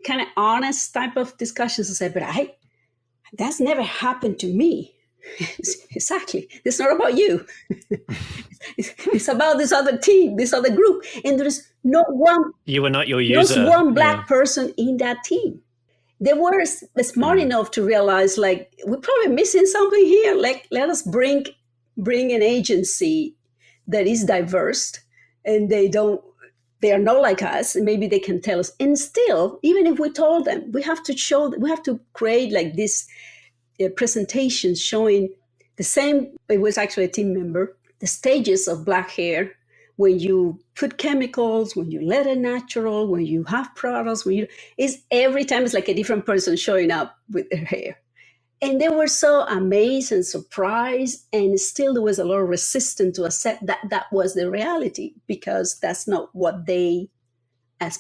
kind of honest type of discussions to say, but that's never happened to me. Exactly. It's not about you. It's about this other team, this other group. And there's not one. You were not your user. Not one black person in that team. They were smart enough to realize, like, we're probably missing something here. Like, let us bring an agency that is diverse, and they are not like us, and maybe they can tell us. And still, even if we told them, we have to create like this presentation showing the same. It was actually a team member, the stages of black hair, when you put chemicals, when you let it natural, when you have products, it's every time it's like a different person showing up with their hair. And they were so amazed and surprised, and still there was a lot of resistance to accept that was the reality, because that's not what they, as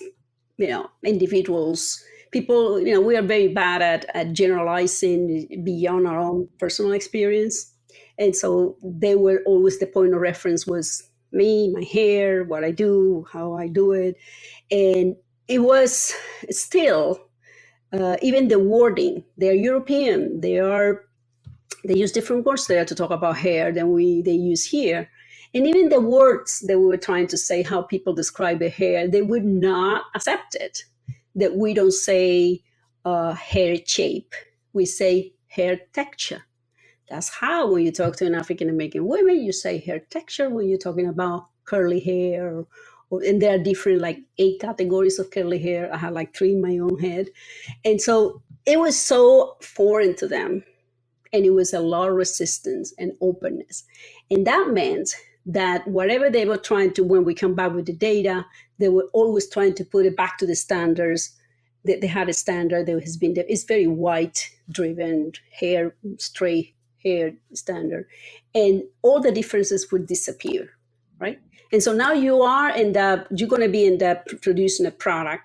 individuals, people, we are very bad at generalizing beyond our own personal experience. And so they were always, the point of reference was me, my hair, what I do, how I do it. And it was still, even the wording, they're European, they use different words there to talk about hair than they use here. And even the words that we were trying to say, how people describe their hair, they would not accept it. That we don't say hair shape, we say hair texture. That's how, when you talk to an African-American woman, you say hair texture. When you're talking about curly hair, and there are different, like 8 categories of curly hair. I had like 3 in my own head. And so it was so foreign to them. And it was a lot of resistance and openness. And that meant that whatever they were trying to, when we come back with the data, they were always trying to put it back to the standards. They had a standard that has been there. It's very white driven, hair, straight hair standard. And all the differences would disappear, right? And so now you're going to be producing a product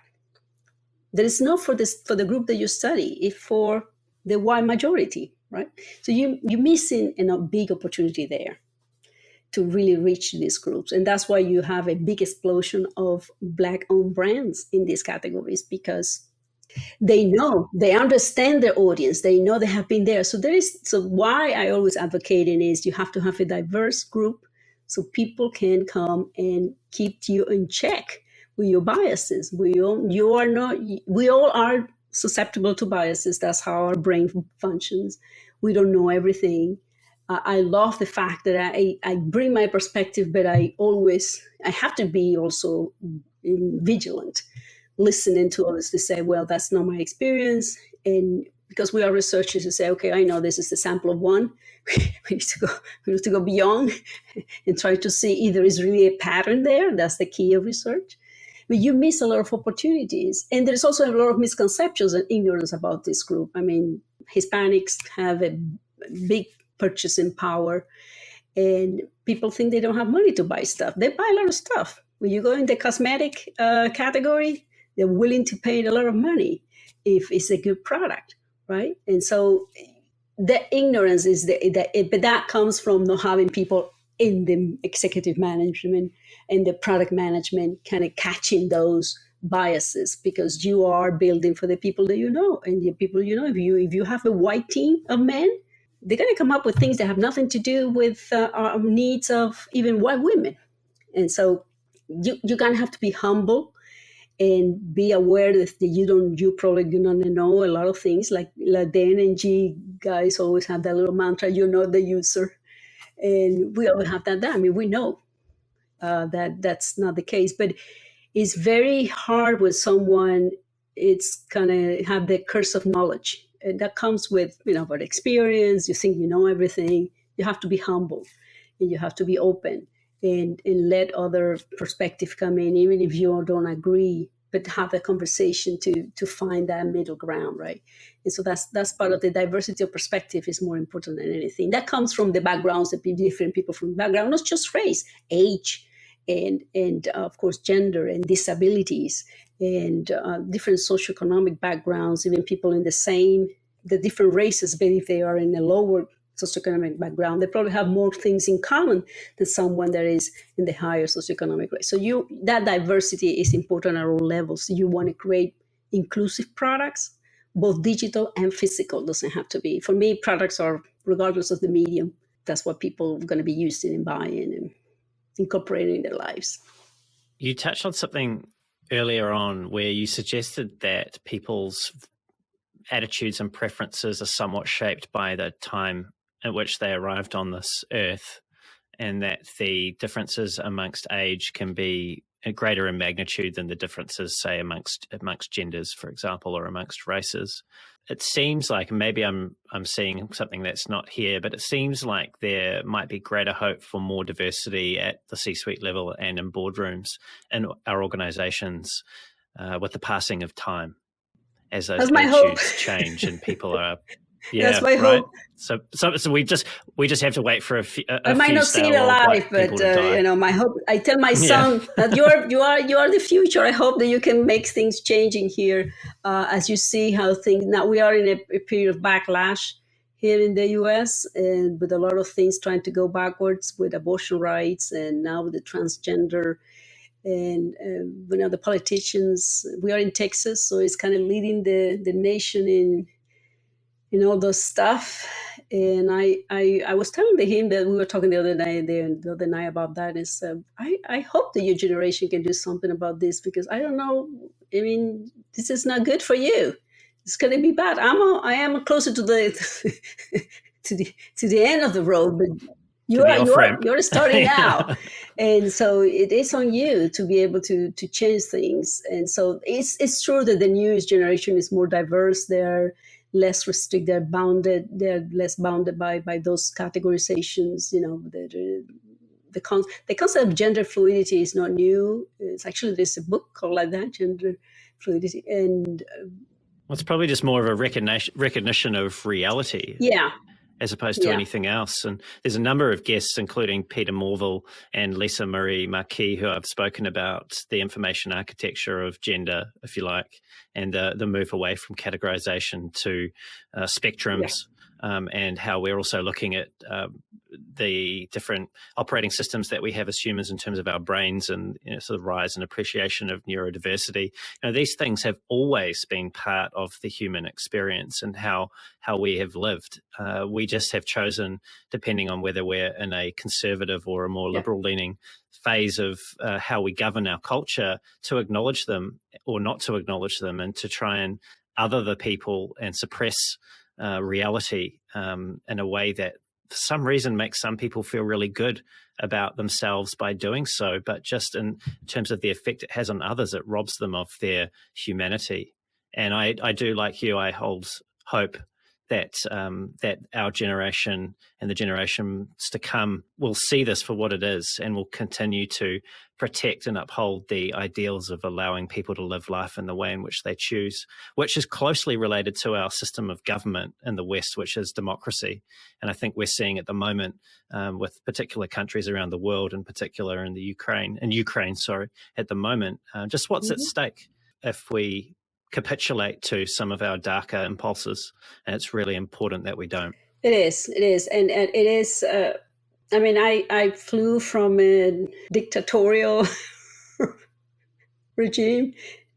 that is not for the group that you study, it's for the white majority, right? So you're missing a big opportunity there to really reach these groups. And that's why you have a big explosion of Black-owned brands in these categories, because they understand their audience, they know they have been there. So why I always advocating is you have to have a diverse group so people can come and keep you in check with your biases. We all are susceptible to biases. That's how our brain functions. We don't know everything. I love the fact that I bring my perspective, but I have to be also vigilant, listening to others to say, well, that's not my experience. And because we are researchers to say, okay, I know this is the sample of one. we need to go beyond and try to see either is really a pattern there. That's the key of research. But you miss a lot of opportunities. And there's also a lot of misconceptions and ignorance about this group. I mean, Hispanics have a big purchasing power, and people think they don't have money to buy stuff. They buy a lot of stuff. When you go in the cosmetic category, they're willing to pay a lot of money if it's a good product, right? And so the ignorance is but that comes from not having people in the executive management and the product management kind of catching those biases, because you are building for the people that you know, and the people you know. If you have a white team of men, they're going to come up with things that have nothing to do with our needs of even white women. And so you're going to have to be humble and be aware that you probably do not know a lot of things. Like the NNG guys always have that little mantra, you're not the user. And we always have that. I mean, we know that that's not the case, but it's very hard with someone. It's kind of have the curse of knowledge, and that comes with with experience. You think you know everything. You have to be humble, and you have to be open, and let other perspective come in, even if you don't agree. But have a conversation to find that middle ground, right? And so that's part of the diversity of perspective is more important than anything. That comes from the backgrounds, the different people from background, not just race, age, and of course gender and disabilities and different socioeconomic backgrounds, even people in the different races, but if they are in a lower socioeconomic background, they probably have more things in common than someone that is in the higher socioeconomic rate. So that diversity is important at all levels. You want to create inclusive products, both digital and physical. Doesn't have to be. For me, products are, regardless of the medium, that's what people are going to be using and buying and incorporating in their lives. You touched on something earlier on where you suggested that people's attitudes and preferences are somewhat shaped by the time at which they arrived on this earth, and that the differences amongst age can be greater in magnitude than the differences, say, amongst genders, for example, or amongst races. It seems like, maybe I'm seeing something that's not here, but it seems like there might be greater hope for more diversity at the C-suite level and in boardrooms in our organizations with the passing of time, as those attitudes change and people are. Yeah, that's my hope. So we just have to wait for a few. I might not see it alive, but my hope. I tell my son that you are the future. I hope that you can make things changing here, as you see how things now. We are in a period of backlash here in the U.S. and with a lot of things trying to go backwards with abortion rights, and now with the transgender. And the politicians. We are in Texas, so it's kind of leading the nation in all those stuff. And I was telling him that we were talking the other night about that. Is I hope the new generation can do something about this, because I don't know. I mean, this is not good for you. It's going to be bad. I am closer to the to the end of the road, but you're starting now. And so it is on you to be able to change things. And so it's true that the newest generation is more diverse. They're less restricted, they're less bounded by those categorizations. The concept of gender fluidity is not new. It's actually, there's a book called like that, Gender Fluidity. And well, it's probably just more of a recognition of reality. Yeah. As opposed to anything else. And there's a number of guests, including Peter Morville and Lisa Marie Marquis, who I've spoken about the information architecture of gender, if you like, and the move away from categorization to spectrums, and how we're also looking at the different operating systems that we have as humans in terms of our brains, and sort of rise and appreciation of neurodiversity. These things have always been part of the human experience and how we have lived. We just have chosen, depending on whether we're in a conservative or a more liberal-leaning phase of how we govern our culture, to acknowledge them or not to acknowledge them, and to try and other the people and suppress reality in a way that for some reason makes some people feel really good about themselves by doing so, but just in terms of the effect it has on others, it robs them of their humanity. And I do, like you, I hold hope that that our generation and the generations to come will see this for what it is, and will continue to protect and uphold the ideals of allowing people to live life in the way in which they choose, which is closely related to our system of government in the West, which is democracy. And I think we're seeing at the moment with particular countries around the world, in particular in Ukraine, at the moment, just what's at stake if we capitulate to some of our darker impulses. And it's really important that we don't. It is. And it is, I flew from a dictatorial regime,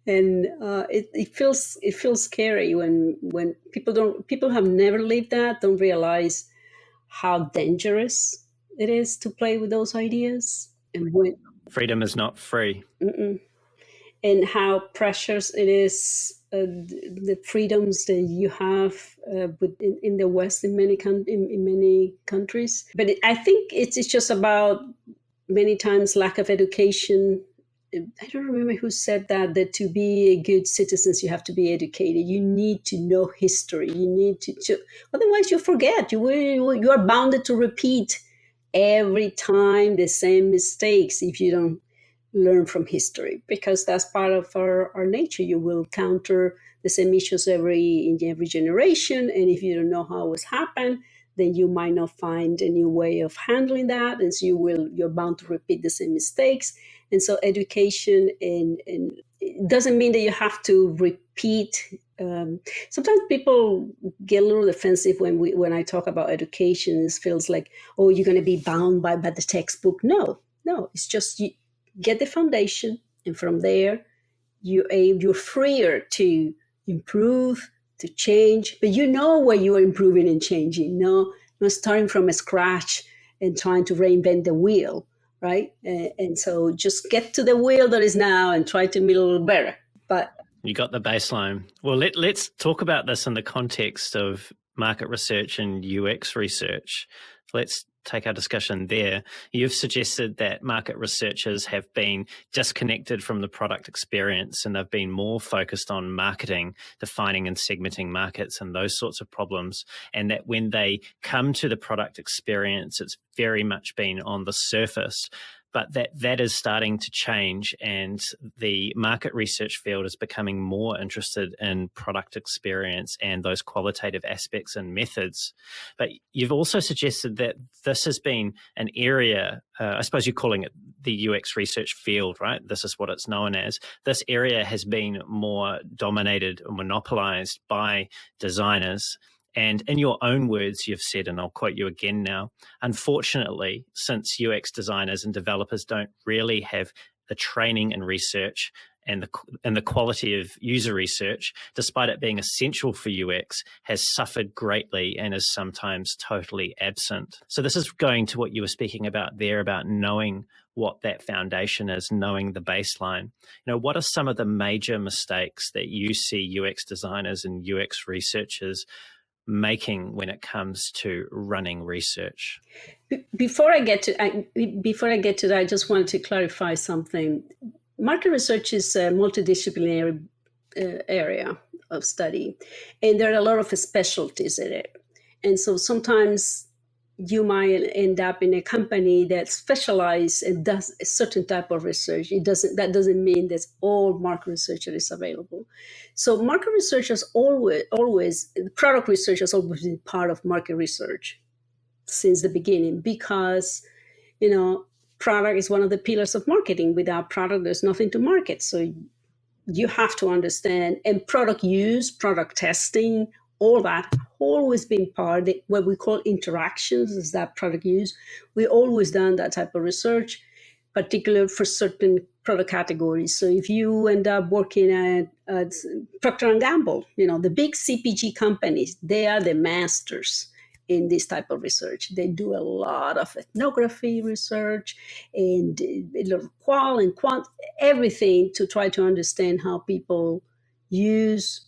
and it feels scary when people have never lived that, don't realize how dangerous it is to play with those ideas. And when freedom is not free. and how precious it is, the freedoms that you have in the West in in many countries. But I think it's just about many times lack of education. I don't remember who said that to be a good citizens, you have to be educated. You need to know history. You need to otherwise you forget. You are bounded to repeat every time the same mistakes if you don't learn from history, because that's part of our nature. You will counter the same issues in every generation, and if you don't know how it's happened, then you might not find a new way of handling that, and so you're bound to repeat the same mistakes. And so education and it doesn't mean that you have to repeat. Sometimes people get a little defensive when I talk about education. It feels like, oh, you're going to be bound by the textbook. No, it's just you get the foundation, and from there you're freer to improve, to change, but you know where you are improving and changing. No, not starting from scratch and trying to reinvent the wheel, right? And so just get to the wheel that is now and try to make it a little better. But you got the baseline. Well, let's talk about this in the context of market research and UX research. Let's take our discussion there. You've suggested that market researchers have been disconnected from the product experience, and they've been more focused on marketing, defining and segmenting markets and those sorts of problems. And that when they come to the product experience, it's very much been on the surface. But that is starting to change, and the market research field is becoming more interested in product experience and those qualitative aspects and methods. But you've also suggested that this has been an area, I suppose you're calling it the UX research field, right? This is what it's known as. This area has been more dominated or monopolized by designers. And in your own words, you've said, and I'll quote you again now, unfortunately, since UX designers and developers don't really have the training and research and the quality of user research, despite it being essential for UX, has suffered greatly and is sometimes totally absent. So this is going to what you were speaking about there, about knowing what that foundation is, knowing the baseline. You know, what are some of the major mistakes that you see UX designers and UX researchers making when it comes to running research? Before I get to that, I just wanted to clarify something. Market research is a multidisciplinary area of study, and there are a lot of specialties in it. And so sometimes you might end up in a company that specializes and does a certain type of research. That doesn't mean that all market research is available. So market research has always product research has always been part of market research since the beginning, because product is one of the pillars of marketing. Without product, there's nothing to market. So you have to understand, and product use, product testing, all that always been part of what we call interactions, is that product use. We always done that type of research, particularly for certain product categories. So if you end up working at Procter & Gamble, the big CPG companies, they are the masters in this type of research. They do a lot of ethnography research and qual and quant, everything to try to understand how people use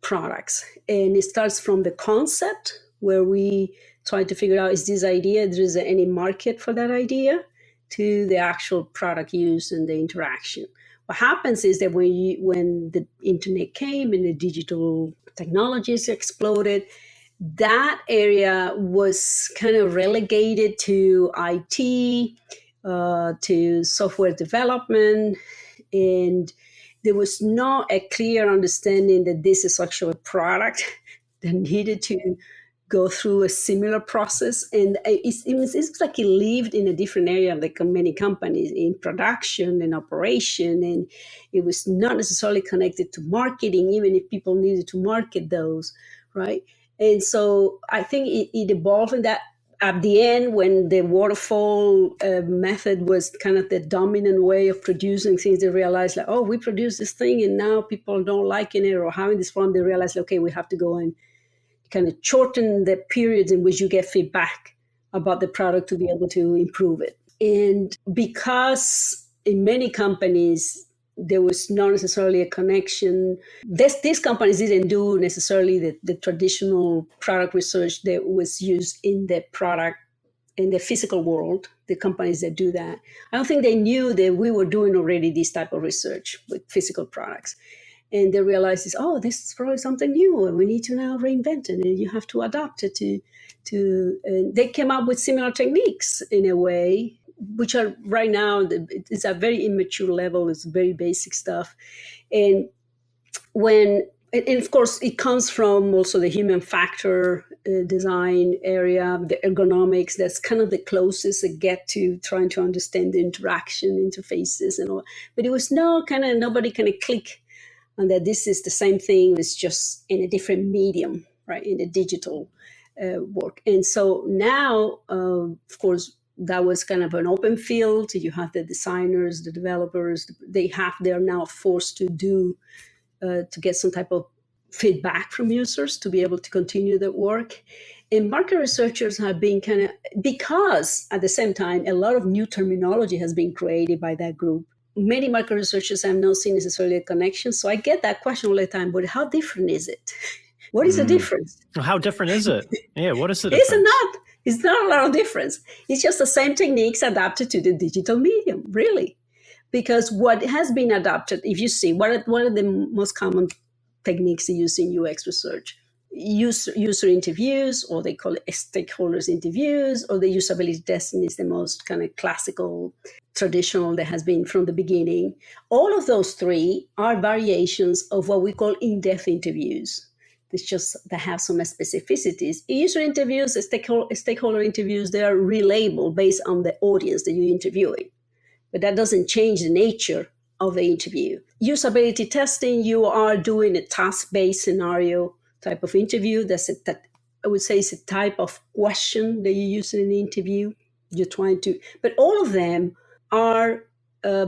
products. And it starts from the concept, where we try to figure out, is this idea, there is any market for that idea, to the actual product use and the interaction. What happens is that when the internet came and the digital technologies exploded, that area was kind of relegated to IT, to software development, and there was not a clear understanding that this is actually a product that needed to go through a similar process. And it's like it lived in a different area of many companies, in production and operation, and it was not necessarily connected to marketing, even if people needed to market those, right? And so I think it evolved in that. At the end, when the waterfall method was kind of the dominant way of producing things, they realized, like, oh, we produce this thing and now people don't liking it or having this problem. They realized, okay, we have to go and kind of shorten the periods in which you get feedback about the product to be able to improve it. And because in many companies, there was not necessarily a connection. These companies didn't do necessarily the traditional product research that was used in the product, in the physical world, the companies that do that. I don't think they knew that we were doing already this type of research with physical products. And they realized, this is probably something new, and we need to now reinvent it, and you have to adapt it and they came up with similar techniques in a way, which are right now, it's a very immature level, it's very basic stuff. And of course, it comes from also the human factor design area, the ergonomics. That's kind of the closest I get to trying to understand the interaction interfaces and all. But it was nobody kind of click on that this is the same thing. It's just in a different medium, right? In the digital work. And so now, of course, that was kind of an open field. You have the designers, the developers. They're now forced to get some type of feedback from users to be able to continue their work. And market researchers have been because at the same time, a lot of new terminology has been created by that group. Many market researchers have not seen necessarily a connection. So I get that question all the time, but how different is it? What is the difference? How different is it? Yeah, what is the difference? It's not a lot of difference. It's just the same techniques adapted to the digital medium, really. Because what has been adapted, if you see, what are the most common techniques used in UX research? User interviews, or they call it stakeholders interviews, or the usability testing is the most kind of classical, traditional that has been from the beginning. All of those three are variations of what we call in-depth interviews. It's just that have some specificities. User interviews, stakeholder interviews, they are relabeled based on the audience that you're interviewing. But that doesn't change the nature of the interview. Usability testing, you are doing a task-based scenario type of interview. I would say it's a type of question that you use in an interview. But all of them are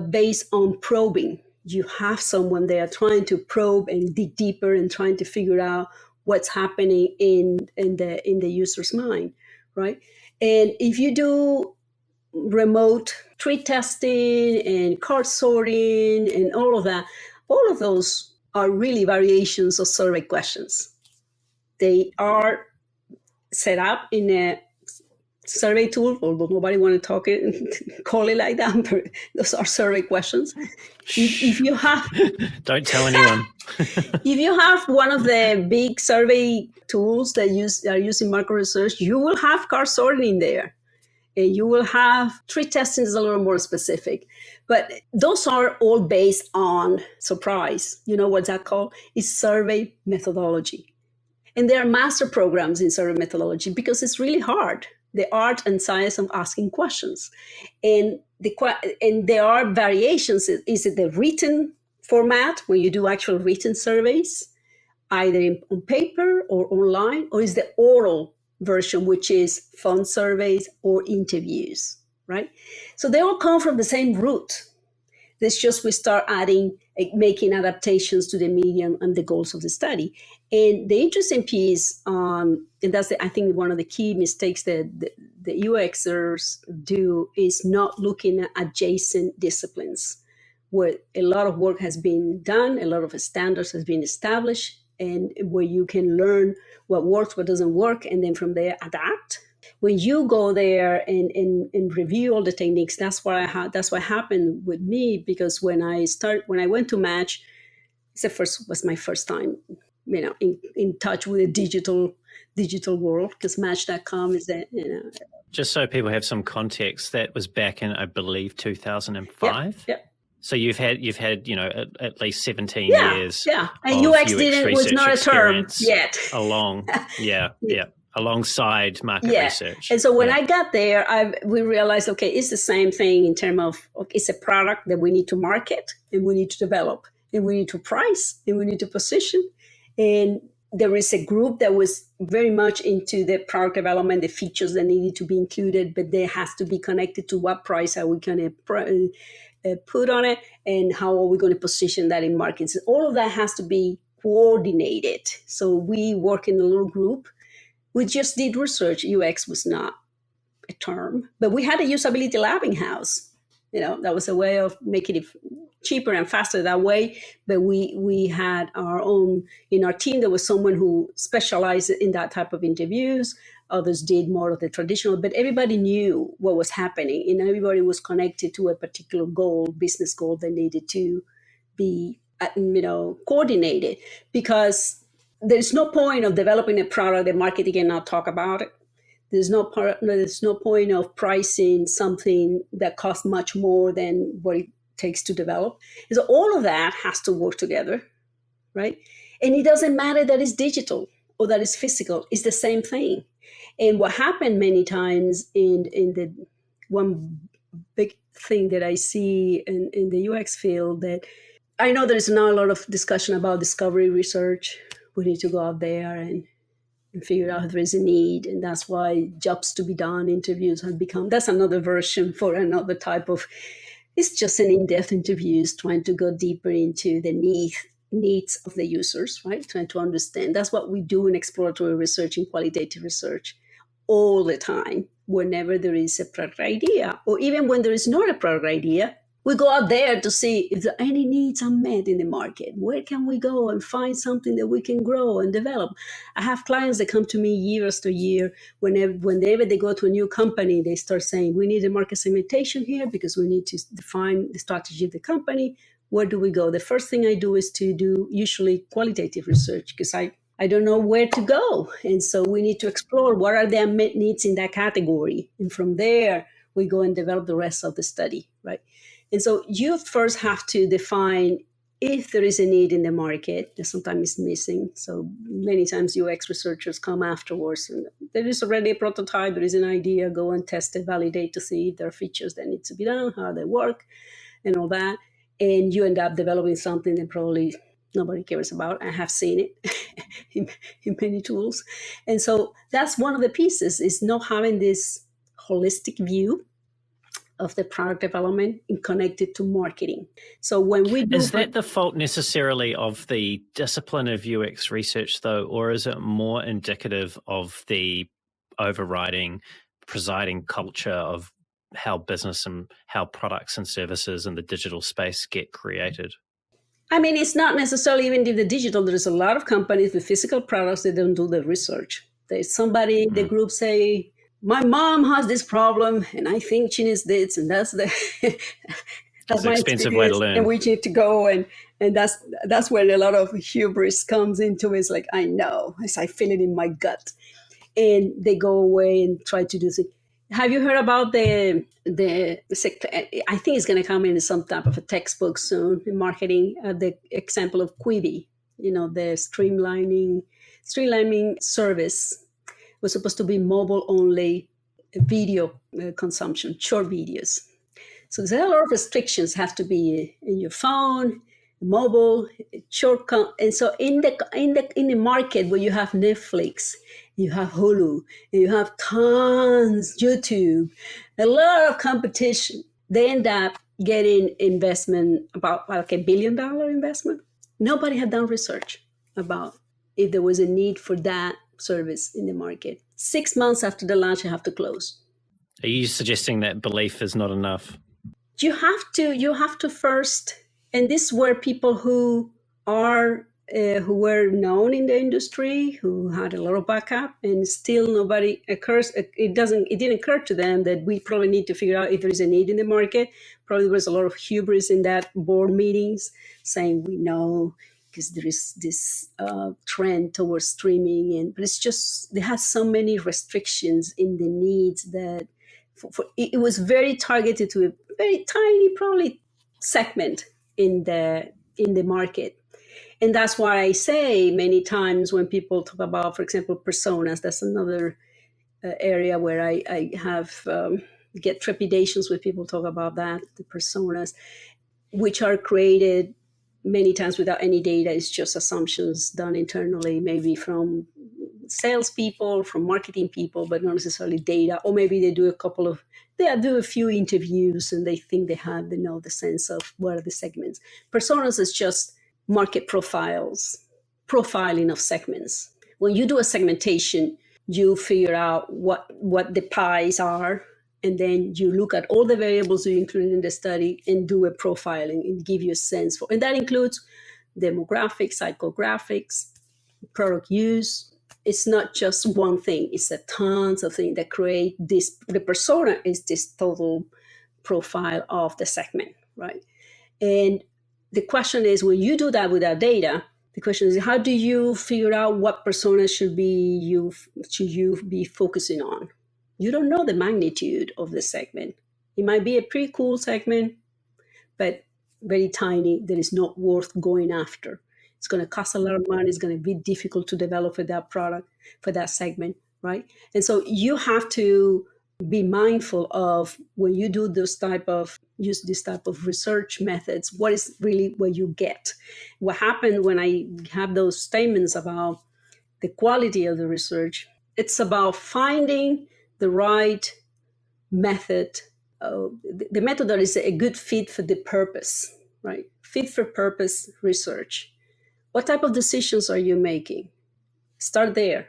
based on probing. You have someone there trying to probe and dig deeper and trying to figure out what's happening in the user's mind, right? And if you do remote tweet testing and card sorting and all of that, all of those are really variations of survey questions. They are set up in a survey tool, although nobody want to call it like that, but those are survey questions. If you have... Don't tell anyone. If you have one of the big survey tools that are used in market research, you will have card sorting in there. And you will have tweet testing is a little more specific. But those are all based on surprise. You know what's that called? It's survey methodology. And there are master programs in survey methodology because it's really hard. The art and science of asking questions. And there are variations. Is it the written format when you do actual written surveys, either on paper or online, or is the oral version, which is phone surveys or interviews, right? So they all come from the same root. It's just we start making adaptations to the medium and the goals of the study. And the interesting piece, and that's I think one of the key mistakes that the UXers do, is not looking at adjacent disciplines, where a lot of work has been done, a lot of standards has been established, and where you can learn what works, what doesn't work, and then from there adapt. When you go there and review all the techniques, that's what happened with me. Because when I went to Match, was my first time, in touch with the digital world, because Match.com is Just so people have some context, that was back in, I believe, 2005. Yeah. So you've had at least 17 years. Yeah, and UX was not a term yet. Alongside market research. And so when I got there, we realized, okay, it's the same thing in terms of, it's a product that we need to market and we need to develop and we need to price and we need to position. And there is a group that was very much into the product development, the features that needed to be included, but they has to be connected to what price are we going to put on it and how are we going to position that in markets. All of that has to be coordinated. So we work in a little group. We just did research. UX was not a term, but we had a usability lab in-house. That was a way of making it cheaper and faster that way. But we had our own, in our team, there was someone who specialized in that type of interviews. Others did more of the traditional, but everybody knew what was happening, and everybody was connected to a particular goal, business goal that needed to be, coordinated, because there's no point of developing a product that marketing cannot talk about it. There's no point of pricing something that costs much more than what it takes to develop. And so all of that has to work together, right? And it doesn't matter that it's digital or that it's physical. It's the same thing. And what happened many times in the one big thing that I see in the UX field, that I know there's now a lot of discussion about discovery research. We need to go out there and figure out if there is a need. And that's why jobs to be done interviews have become, that's another version for another type of, it's just an in-depth interviews, trying to go deeper into the needs of the users, right? Trying to understand. That's what we do in exploratory research and qualitative research all the time. Whenever there is a product idea, or even when there is not a product idea, we go out there to see if there are any needs unmet in the market. Where can we go and find something that we can grow and develop? I have clients that come to me year after year. Whenever they go to a new company, they start saying, we need a market segmentation here because we need to define the strategy of the company. Where do we go? The first thing I do is to do usually qualitative research, because I don't know where to go. And so we need to explore what are the unmet needs in that category. And from there, we go and develop the rest of the study, right? And so you first have to define if there is a need in the market that sometimes is missing. So many times UX researchers come afterwards and there is already a prototype, there is an idea, go and test it, validate to see if there are features that need to be done, how they work, and all that. And you end up developing something that probably nobody cares about. I have seen it in many tools. And so that's one of the pieces, is not having this holistic view of the product development and connected to marketing. So when we do... Is that the fault necessarily of the discipline of UX research, though, or is it more indicative of the overriding, presiding culture of how business and how products and services in the digital space get created? I mean, it's not necessarily even in the digital. There's a lot of companies with physical products that don't do the research. There's somebody, the group say, my mom has this problem and I think she needs this, and that's that's an expensive way to learn. And we need to go, and that's where a lot of hubris comes into. It's like, I know, I feel it in my gut. And they go away and try to do things. Have you heard about the I think it's going to come in some type of a textbook soon in marketing, the example of Quibi, the streamlining service was supposed to be mobile only video consumption, short videos. So there's a lot of restrictions, have to be in your phone, mobile, short. And so in the market where you have Netflix, you have Hulu, and you have tons, YouTube, a lot of competition, they end up getting investment, about like $1 billion investment. Nobody had done research about if there was a need for that service in the market. 6 months after the launch, you have to close. Are you suggesting that belief is not enough? You have to first, and this is where people who were known in the industry, who had a lot of backup, and still nobody occurs. It didn't occur to them that we probably need to figure out if there is a need in the market. Probably there was a lot of hubris in that board meetings saying we know, because there is this trend towards streaming, but it's just, they have so many restrictions in the needs that it was very targeted to a very tiny, probably, segment in the market. And that's why I say many times when people talk about, for example, personas, that's another area where I have get trepidations when people talk about that, the personas, which are created many times without any data. It's just assumptions done internally, maybe from salespeople, from marketing people, but not necessarily data. Or maybe they do a few interviews and they think they know the sense of what are the segments. Personas is just market profiling of segments. When you do a segmentation, you figure out what the pies are, And then you look at all the variables you included in the study and do a profiling and give you a sense for, and that includes demographics, psychographics, product use. It's not just one thing, it's a tons of things that create this. The persona is this total profile of the segment, right? And the question is, when you do that without data, the question is, how do you figure out what persona should you be focusing on? You don't know the magnitude of the segment. It might be a pretty cool segment, but very tiny, that is not worth going after. It's going to cost a lot of money. It's going to be difficult to develop for that product, for that segment, right? And so you have to be mindful of, when you do use this type of research methods, what is really what you get. What happened when I have those statements about the quality of the research, it's about finding the right method, the method that is a good fit for the purpose, right? Fit for purpose research. What type of decisions are you making? Start there.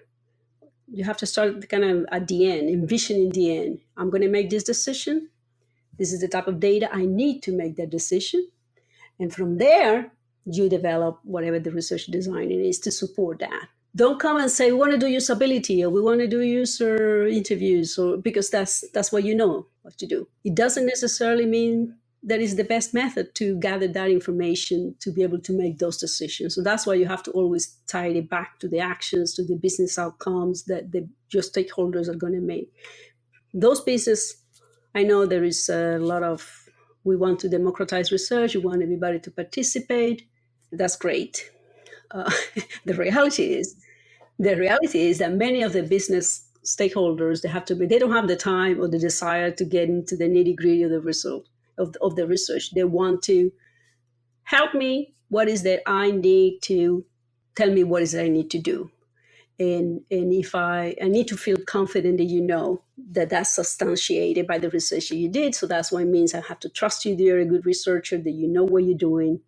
You have to start kind of at the end, envisioning the end. I'm going to make this decision. This is the type of data I need to make that decision. And from there, you develop whatever the research design is to support that. Don't come and say, we want to do usability, or we want to do user interviews, or because that's what you know what to do. It doesn't necessarily mean that is the best method to gather that information to be able to make those decisions. So that's why you have to always tie it back to the actions, to the business outcomes that your stakeholders are going to make. Those pieces, I know there is a lot of, we want to democratize research, we want everybody to participate. That's great. The reality is that many of the business stakeholders, they don't have the time or the desire to get into the nitty-gritty of the result of the research. They want to help me. What is that I need to tell me? What is it I need to do? And if I need to feel confident that that that's substantiated by the research that you did. So that's what it means. I have to trust you. You're a good researcher, that you know what you're doing.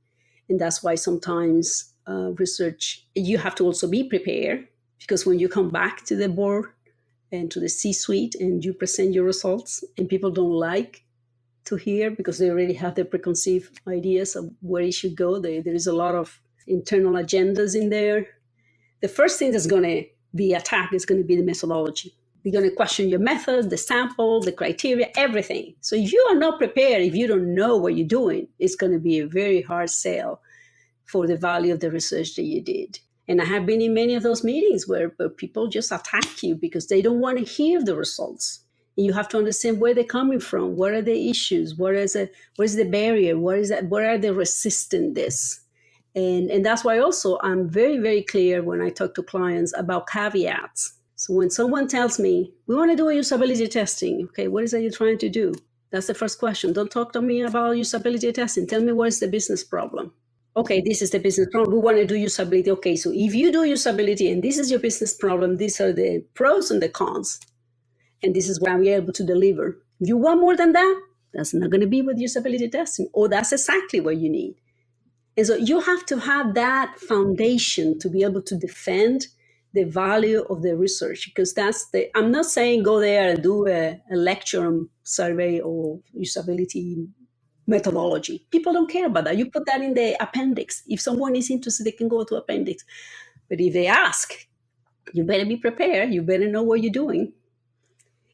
And that's why sometimes research, you have to also be prepared, because when you come back to the board and to the C-suite and you present your results, and people don't like to hear because they already have their preconceived ideas of where it should go. There is a lot of internal agendas in there. The first thing that's going to be attacked is going to be the methodology. They're going to question your method, the sample, the criteria, everything. So if you are not prepared, if you don't know what you're doing, it's going to be a very hard sell for the value of the research that you did. And I have been in many of those meetings where people just attack you because they don't want to hear the results. And you have to understand where they're coming from. What are the issues? What is the barrier? What are they resisting this? And that's why also I'm very, very clear when I talk to clients about caveats. So when someone tells me, we want to do a usability testing, okay, what is it you're trying to do? That's the first question. Don't talk to me about usability testing. Tell me what is the business problem. Okay, this is the business problem. We want to do usability. Okay, so if you do usability and this is your business problem, these are the pros and the cons. And this is what I'm able to deliver. If you want more than that, that's not going to be with usability testing, or that's exactly what you need. And so you have to have that foundation to be able to defend the value of the research, because I'm not saying go there and do a lecture on survey or usability methodology. People don't care about that. You put that in the appendix. If someone is interested, they can go to appendix. But if they ask, you better be prepared. You better know what you're doing.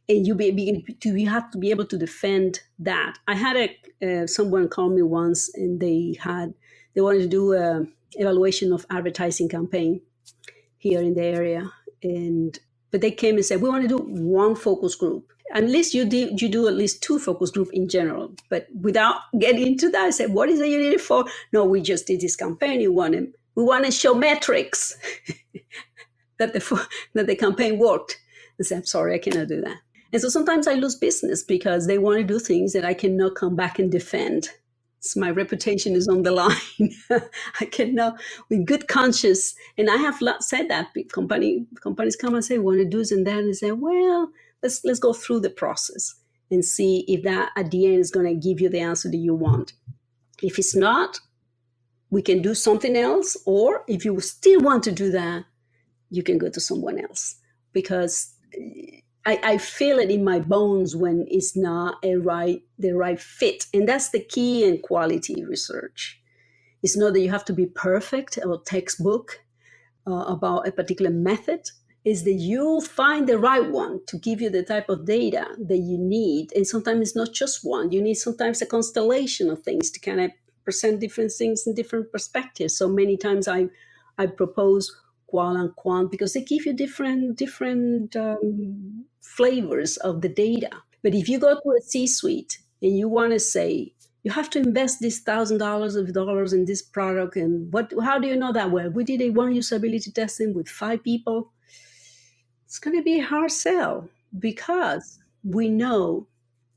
And you have to be able to defend that. I had someone call me once, and they wanted to do an evaluation of advertising campaign here in the area. But they came and said, we want to do one focus group. At least you do at least 2 focus groups in general. But without getting into that, I said, what is it you need it for? No, we just did this campaign. We want to show metrics that the campaign worked. I said, I'm sorry, I cannot do that. And so sometimes I lose business because they want to do things that I cannot come back and defend. So my reputation is on the line. I cannot, with good conscience. And I have said that companies come and say, we want to do this and that. And say, well, let's go through the process and see if that at the end is going to give you the answer that you want. If it's not, we can do something else. Or if you still want to do that, you can go to someone else. Because I feel it in my bones when it's not the right fit. And that's the key in quality research. It's not that you have to be perfect or textbook about a particular method. Is that you find the right one to give you the type of data that you need. And sometimes it's not just one. You need sometimes a constellation of things to kind of present different things in different perspectives. So many times I propose qual and quant because they give you different flavors of the data. But if you go to a C-suite and you want to say, you have to invest this $1,000 in this product, and how do you know that? Well, we did a one usability testing with 5 people. It's going to be a hard sell because we know,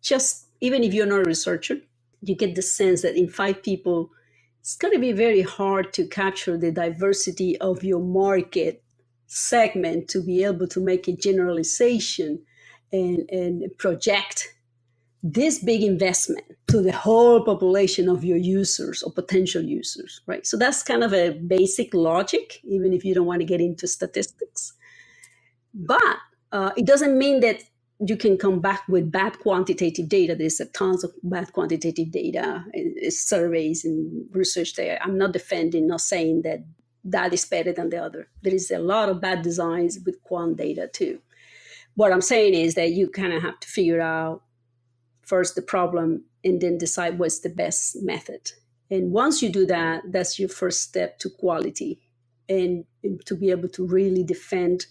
just even if you're not a researcher, you get the sense that in 5 people, it's going to be very hard to capture the diversity of your market segment to be able to make a generalization and project this big investment to the whole population of your users or potential users, right? So that's kind of a basic logic, even if you don't want to get into statistics. But it doesn't mean that you can come back with bad quantitative data. There's tons of bad quantitative data, surveys and research there. I'm not defending, not saying that is better than the other. There is a lot of bad designs with quant data too. What I'm saying is that you kind of have to figure out first the problem and then decide what's the best method. And once you do that, that's your first step to quality and to be able to really defend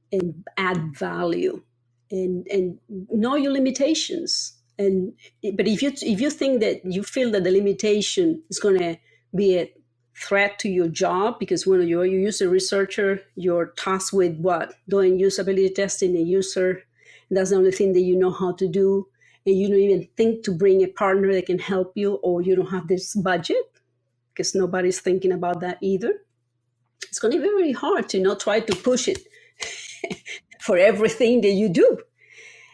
and add value and know your limitations. But if you think that you feel that the limitation is going to be a threat to your job, because when you're a user researcher, you're tasked with what? Doing usability testing a user. And that's the only thing that you know how to do. And you don't even think to bring a partner that can help you, or you don't have this budget, because nobody's thinking about that either. It's going to be very hard to not try to push it for everything that you do.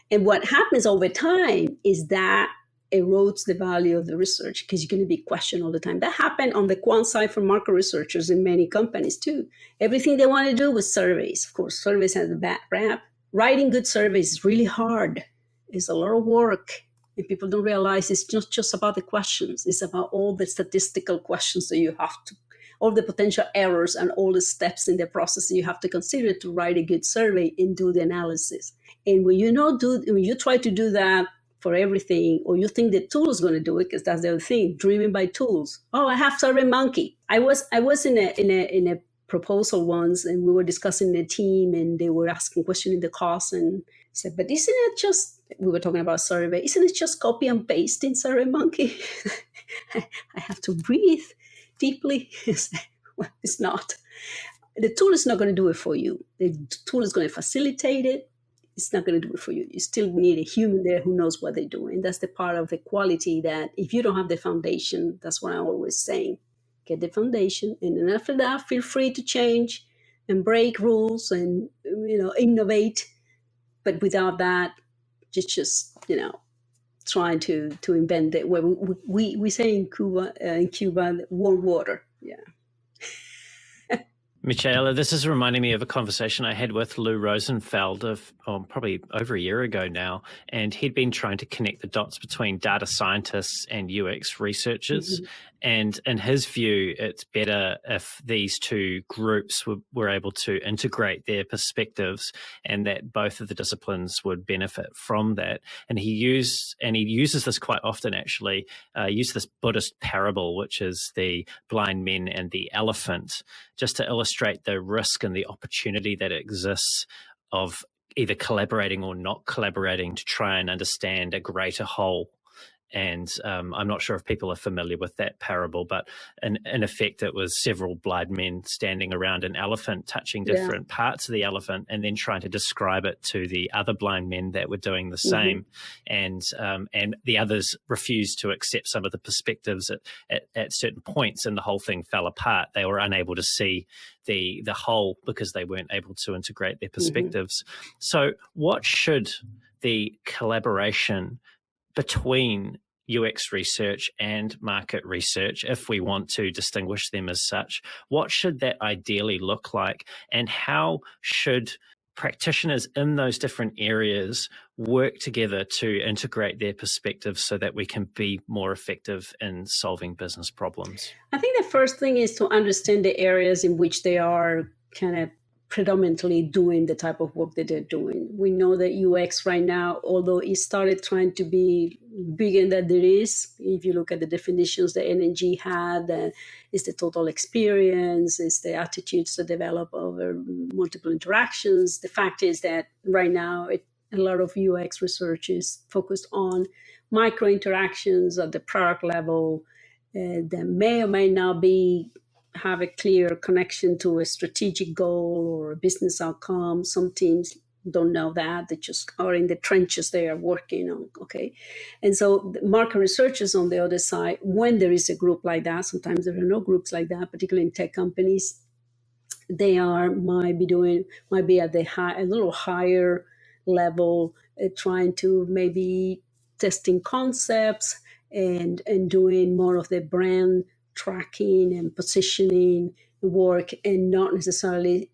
And what happens over time is that erodes the value of the research, because you're going to be questioned all the time. That happened on the quant side for market researchers in many companies too. Everything they want to do was surveys. Of course, surveys has a bad rap. Writing good surveys is really hard. It's a lot of work. And people don't realize it's not just about the questions. It's about all the statistical questions that you have to, all the potential errors and all the steps in the process that you have to consider to write a good survey and do the analysis. And when you try to do that for everything, or you think the tool is going to do it, because that's the other thing, driven by tools. Oh, I have SurveyMonkey. I was in a proposal once, and we were discussing the team, and they were asking questions in the course, and said, but isn't it just, we were talking about survey, isn't it just copy and paste in SurveyMonkey? I have to breathe deeply. Well, it's not. The tool is not going to do it for you. The tool is going to facilitate it. It's not going to do it for you. You still need a human there who knows what they're doing. And that's the part of the quality that if you don't have the foundation, that's what I'm always saying. Get the foundation, and then after that, feel free to change and break rules and innovate. But without that, just trying to invent it. Well, we say in Cuba, warm water. Yeah. Michaela, this is reminding me of a conversation I had with Lou Rosenfeld of probably over a year ago now, and he'd been trying to connect the dots between data scientists and UX researchers. Mm-hmm. And in his view, it's better if these two groups were able to integrate their perspectives, and that both of the disciplines would benefit from that. And he uses this quite often, actually, used this Buddhist parable, which is the blind men and the elephant, just to illustrate the risk and the opportunity that exists of either collaborating or not collaborating to try and understand a greater whole. And I'm not sure if people are familiar with that parable, but in effect, it was several blind men standing around an elephant, touching different parts of the elephant, and then trying to describe it to the other blind men that were doing the same. Mm-hmm. And the others refused to accept some of the perspectives at certain points, and the whole thing fell apart. They were unable to see the whole because they weren't able to integrate their perspectives. Mm-hmm. So what should the collaboration between UX research and market research, if we want to distinguish them as such, what should that ideally look like? And how should practitioners in those different areas work together to integrate their perspectives so that we can be more effective in solving business problems? I think the first thing is to understand the areas in which they are kind of predominantly doing the type of work that they're doing. We know that UX right now, although it started trying to be bigger than it is, if you look at the definitions that NNG had, it's the total experience, it's the attitudes to develop over multiple interactions. The fact is that right now, a lot of UX research is focused on micro interactions at the product level that may or may not have a clear connection to a strategic goal or a business outcome. Some teams don't know that. They just are in the trenches they are working on, okay? And so market researchers on the other side, when there is a group like that, sometimes there are no groups like that, particularly in tech companies, they might be at a little higher level, trying to maybe testing concepts and doing more of the brand tracking and positioning work, and not necessarily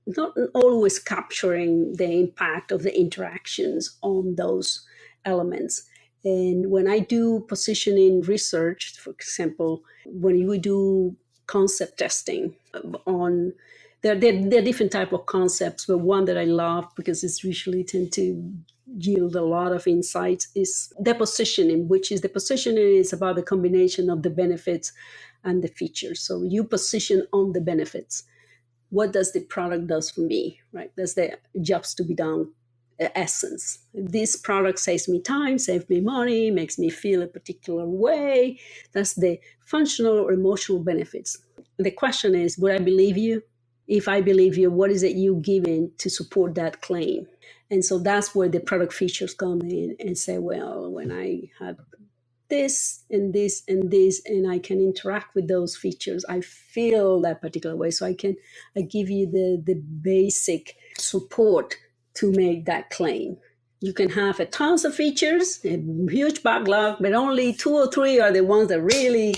not always capturing the impact of the interactions on those elements. And when I do positioning research, for example, when we do concept testing on there are different type of concepts, but one that I love because it's usually tend to yield a lot of insights is the positioning, which is the positioning is about the combination of the benefits and the features. So you position on the benefits. What does the product does for me, right? That's the jobs to be done essence. This product saves me time, saves me money, makes me feel a particular way. That's the functional or emotional benefits. The question is, would I believe you? If I believe you, what is it you giving to support that claim? And so that's where the product features come in and say, well, when I have this and this and this, and I can interact with those features, I feel that particular way. So I give you the basic support to make that claim. You can have a tons of features, a huge backlog, but only 2 or 3 are the ones that really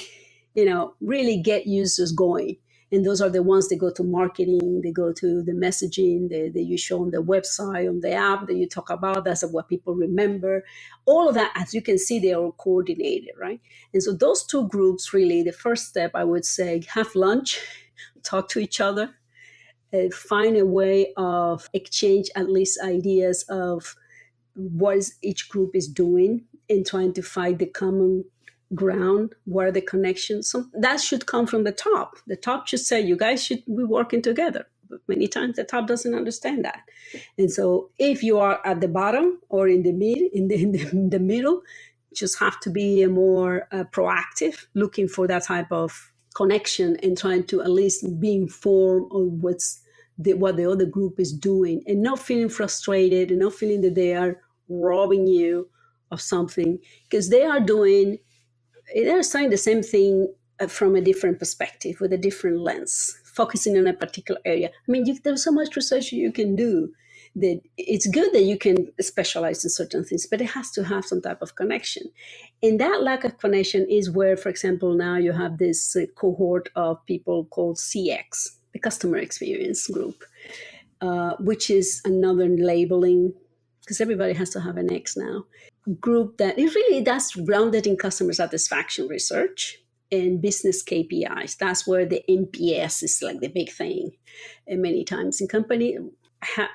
get users going. And those are the ones that go to marketing, they go to the messaging that you show on the website, on the app that you talk about. That's what people remember. All of that, as you can see, they are coordinated, right? And so those two groups, really, the first step, I would say, have lunch, talk to each other, find a way of exchange at least ideas of what each group is doing and trying to find the common ground, what are the connections. So that should come from the top. The top should say, you guys should be working together. But many times the top doesn't understand that. And so if you are at the bottom or in the middle, you just have to be more proactive, looking for that type of connection and trying to at least be informed on what the other group is doing, and not feeling frustrated and not feeling that they are robbing you of something, because they're saying the same thing from a different perspective with a different lens, focusing on a particular area. I mean, there's so much research you can do that it's good that you can specialize in certain things, but it has to have some type of connection. And that lack of connection is where, for example, now you have this cohort of people called CX, the customer experience group, which is another labeling, because everybody has to have an X now, group that's grounded in customer satisfaction research and business KPIs. That's where the NPS is like the big thing. And many times in company, I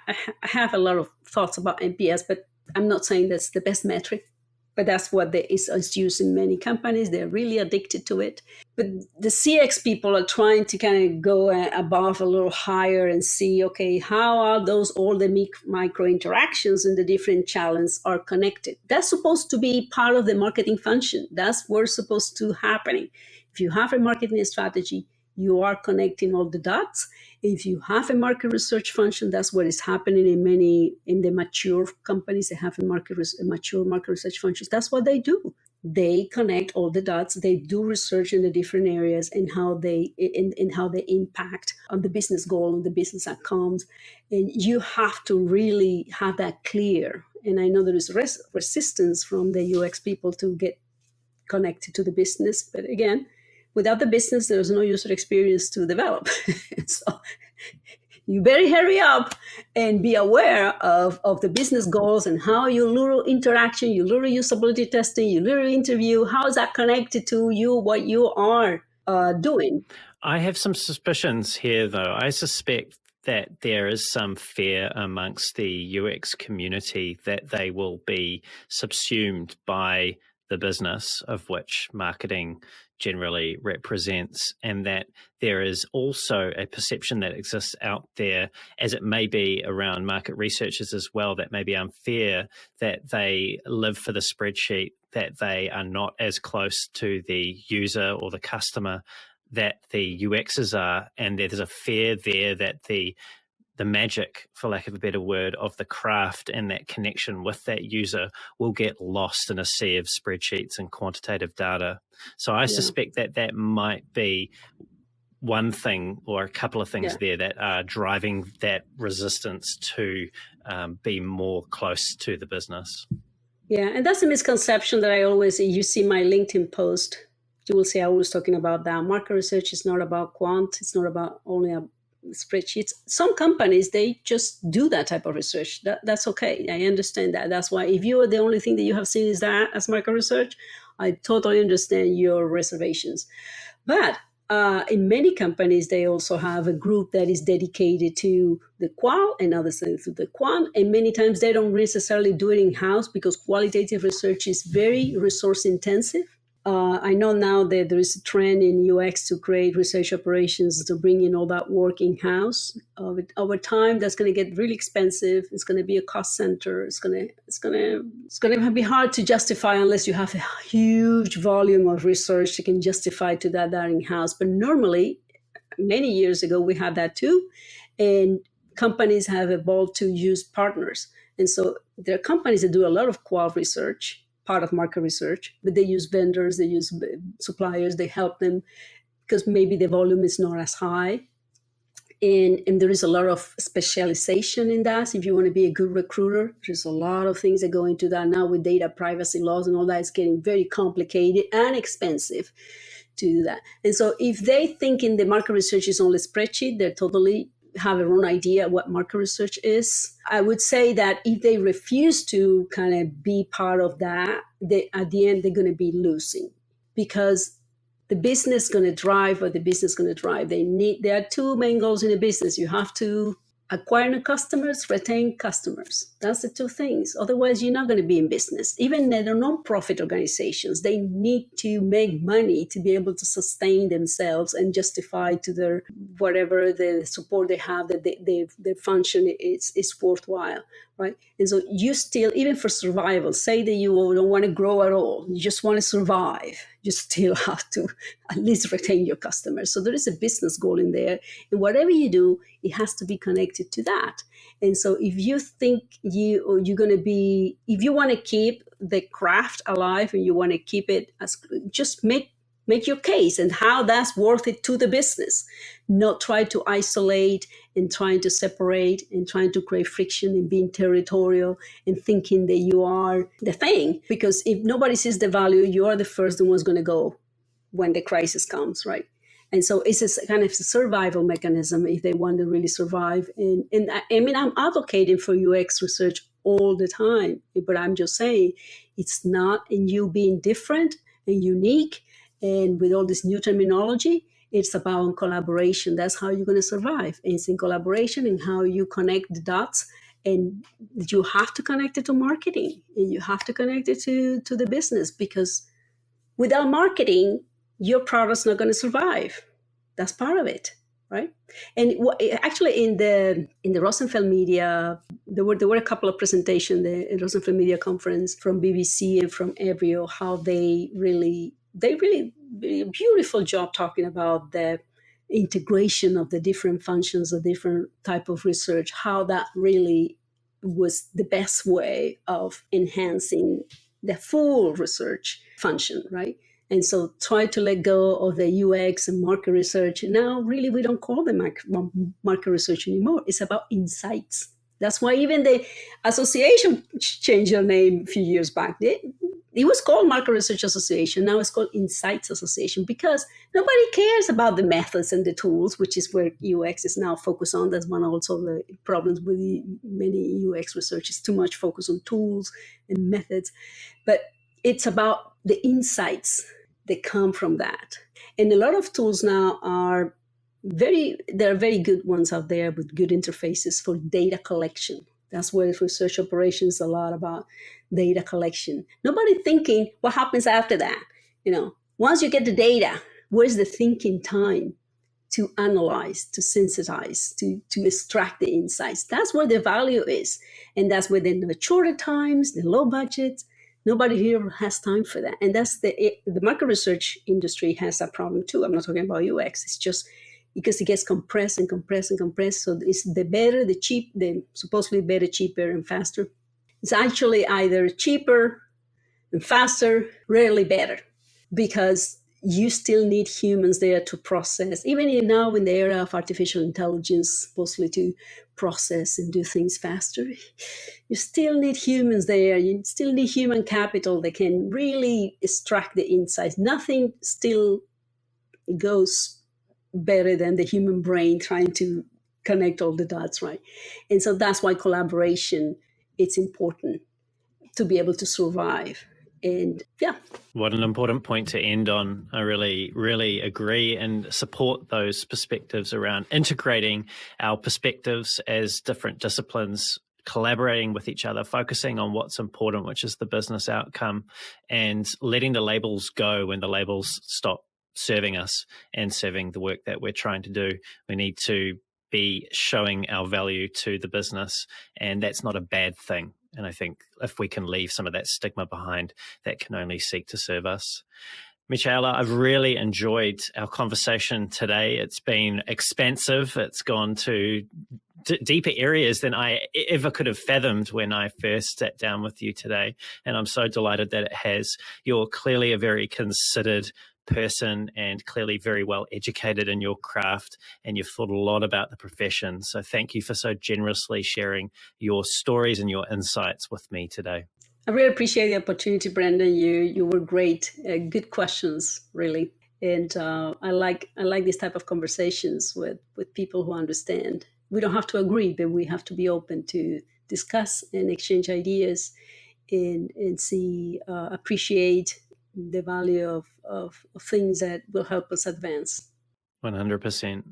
have a lot of thoughts about NPS, but I'm not saying that's the best metric. But that's what is used in many companies. They're really addicted to it. But the CX people are trying to kind of go above a little higher and see, okay, how are all the micro interactions and the different channels are connected? That's supposed to be part of the marketing function. That's what's supposed to happen. If you have a marketing strategy, you are connecting all the dots. If you have a market research function, that's what is happening in the mature companies. They have mature market research functions. That's what they do. They connect all the dots. They do research in the different areas and how they impact on the business goal and the business outcomes. And you have to really have that clear. And I know there is resistance from the UX people to get connected to the business. But again, without the business, there's no user experience to develop. So you better hurry up and be aware of the business goals and how your little interaction, your little usability testing, your little interview, how is that connected to you, what you are doing. I have some suspicions here, though. I suspect that there is some fear amongst the UX community that they will be subsumed by the business of which marketing generally represents, and that there is also a perception that exists out there, as it may be around market researchers as well, that may be unfair, that they live for the spreadsheet, that they are not as close to the user or the customer that the UXs are, and there's a fear there that the magic, for lack of a better word, of the craft and that connection with that user will get lost in a sea of spreadsheets and quantitative data. So I suspect that that might be one thing or a couple of things there that are driving that resistance to be more close to the business. Yeah, and that's a misconception that I always, you see my LinkedIn post, you will see I was talking about that. Market research is not about quant. It's not about only spreadsheets. Some companies, they just do that type of research. That's okay. I understand that. That's why if you are the only thing that you have seen is that as market research, I totally understand your reservations. But in many companies, they also have a group that is dedicated to the qual and others to the quant. And many times they don't necessarily do it in-house because qualitative research is very resource intensive. I know now that there is a trend in UX to create research operations to bring in all that work in-house. Over time, that's going to get really expensive. It's going to be a cost center. It's going to be hard to justify unless you have a huge volume of research you can justify to that in-house. But normally, many years ago, we had that too, and companies have evolved to use partners. And so there are companies that do a lot of qual research, part of market research, but they use vendors, they use suppliers, they help them because maybe the volume is not as high. And there is a lot of specialization in that. If you want to be a good recruiter, there's a lot of things that go into that. Now with data privacy laws and all that, it's getting very complicated and expensive to do that. And so if they think in the market research is only spreadsheet, they're totally have their own idea what market research is. I would say that if they refuse to kind of be part of that, at the end, they're going to be losing because the business is going to drive what the business is going to drive. There are two main goals in a business. You have to acquire new customers, retain customers. That's the two things. Otherwise, you're not going to be in business. Even the non-profit organizations, they need to make money to be able to sustain themselves and justify to their whatever the support they have that their function is worthwhile, right? And so you still, even for survival, say that you don't want to grow at all, you just want to survive, you still have to at least retain your customers. So there is a business goal in there. And whatever you do, it has to be connected to that. And so if you think you're going to be, if you want to keep the craft alive and you want to keep it as, just make your case and how that's worth it to the business. Not try to isolate and trying to separate and trying to create friction and being territorial and thinking that you are the thing. Because if nobody sees the value, you are the first one who's going to go when the crisis comes, right? And so it's a kind of a survival mechanism if they want to really survive. And I mean, I'm advocating for UX research all the time, but I'm just saying it's not in you being different and unique and with all this new terminology. It's about collaboration. That's how you're going to survive. And it's in collaboration and how you connect the dots. And you have to connect it to marketing and you have to connect it to the business, because without marketing, your product's not going to survive. That's part of it, right? And actually, in the Rosenfeld Media, there were a couple of presentations, the Rosenfeld Media Conference from BBC and from Ebrio, how they really did a beautiful job talking about the integration of the different functions, the different type of research, how that really was the best way of enhancing the full research function, right? And so try to let go of the UX and market research. Now, really, we don't call them market research anymore. It's about insights. That's why even the association changed their name a few years back. It was called Market Research Association. Now it's called Insights Association, because nobody cares about the methods and the tools, which is where UX is now focused on. That's one also of the problems with many UX research, is too much focus on tools and methods. But it's about the insights that come from that. And a lot of tools now are there are very good ones out there with good interfaces for data collection. That's where research operations is a lot about data collection. Nobody thinking what happens after that. Once you get the data, where's the thinking time to analyze, to synthesize, to extract the insights? That's where the value is. And that's where the shorter times, the low budget, nobody here has time for that. And that's the market research industry has that problem too. I'm not talking about UX. It's just because it gets compressed and compressed and compressed. So it's the better, the supposedly better, cheaper, and faster. It's actually either cheaper and faster, rarely better, because you still need humans there to process. Even now in the era of artificial intelligence, supposedly to process and do things faster, you still need humans there. You still need human capital that can really extract the insights. Nothing still goes better than the human brain trying to connect all the dots, right? And so that's why collaboration, it's important to be able to survive. And yeah. What an important point to end on. I really, really agree and support those perspectives around integrating our perspectives as different disciplines, collaborating with each other, focusing on what's important, which is the business outcome, and letting the labels go when the labels stop serving us and serving the work that we're trying to do. We need to be showing our value to the business, and that's not a bad thing. And I think if we can leave some of that stigma behind, that can only seek to serve us. Michaela, I've really enjoyed our conversation today. It's been expansive. It's gone to deeper areas than I ever could have fathomed when I first sat down with you today. And I'm so delighted that it has. You're clearly a very considered person and clearly very well educated in your craft, and you've thought a lot about the profession. So thank you for so generously sharing your stories and your insights with me today. I really appreciate the opportunity, Brendan. You were great. Good questions, really. And I like these type of conversations with people who understand. We don't have to agree, but we have to be open to discuss and exchange ideas and appreciate the value of things that will help us advance. 100%.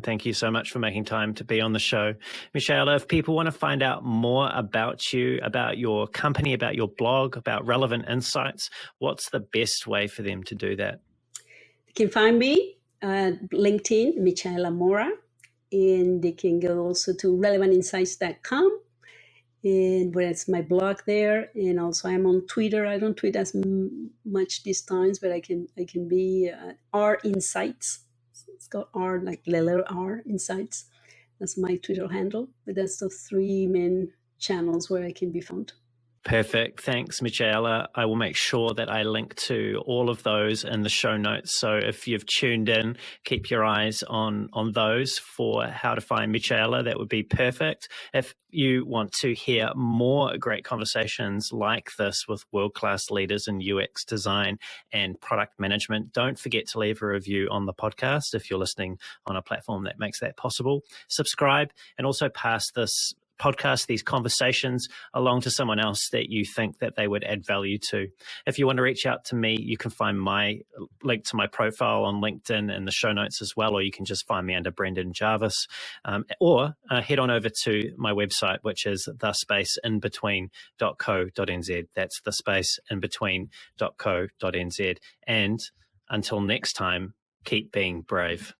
Thank you so much for making time to be on the show. Michaela, if people want to find out more about you, about your company, about your blog, about relevant insights, what's the best way for them to do that? You can find me at LinkedIn, Michaela Mora, and they can go also to relevantinsights.com. And where it's my blog there, and also I'm on Twitter. I don't tweet as much these times, but I can be R Insights. It's got R, like the letter R, Insights. That's my Twitter handle. But that's the three main channels where I can be found. Perfect. Thanks, Michaela. I will make sure that I link to all of those in the show notes. So if you've tuned in, keep your eyes on those for how to find Michaela. That would be perfect. If you want to hear more great conversations like this with world-class leaders in UX design and product management, don't forget to leave a review on the podcast if you're listening on a platform that makes that possible. Subscribe and also pass this podcast, these conversations, along to someone else that you think that they would add value to. If you want to reach out to me, you can find my link to my profile on LinkedIn in the show notes as well, or you can just find me under Brendan Jarvis, or head on over to my website, which is thespaceinbetween.co.nz. That's thespaceinbetween.co.nz. And until next time, keep being brave.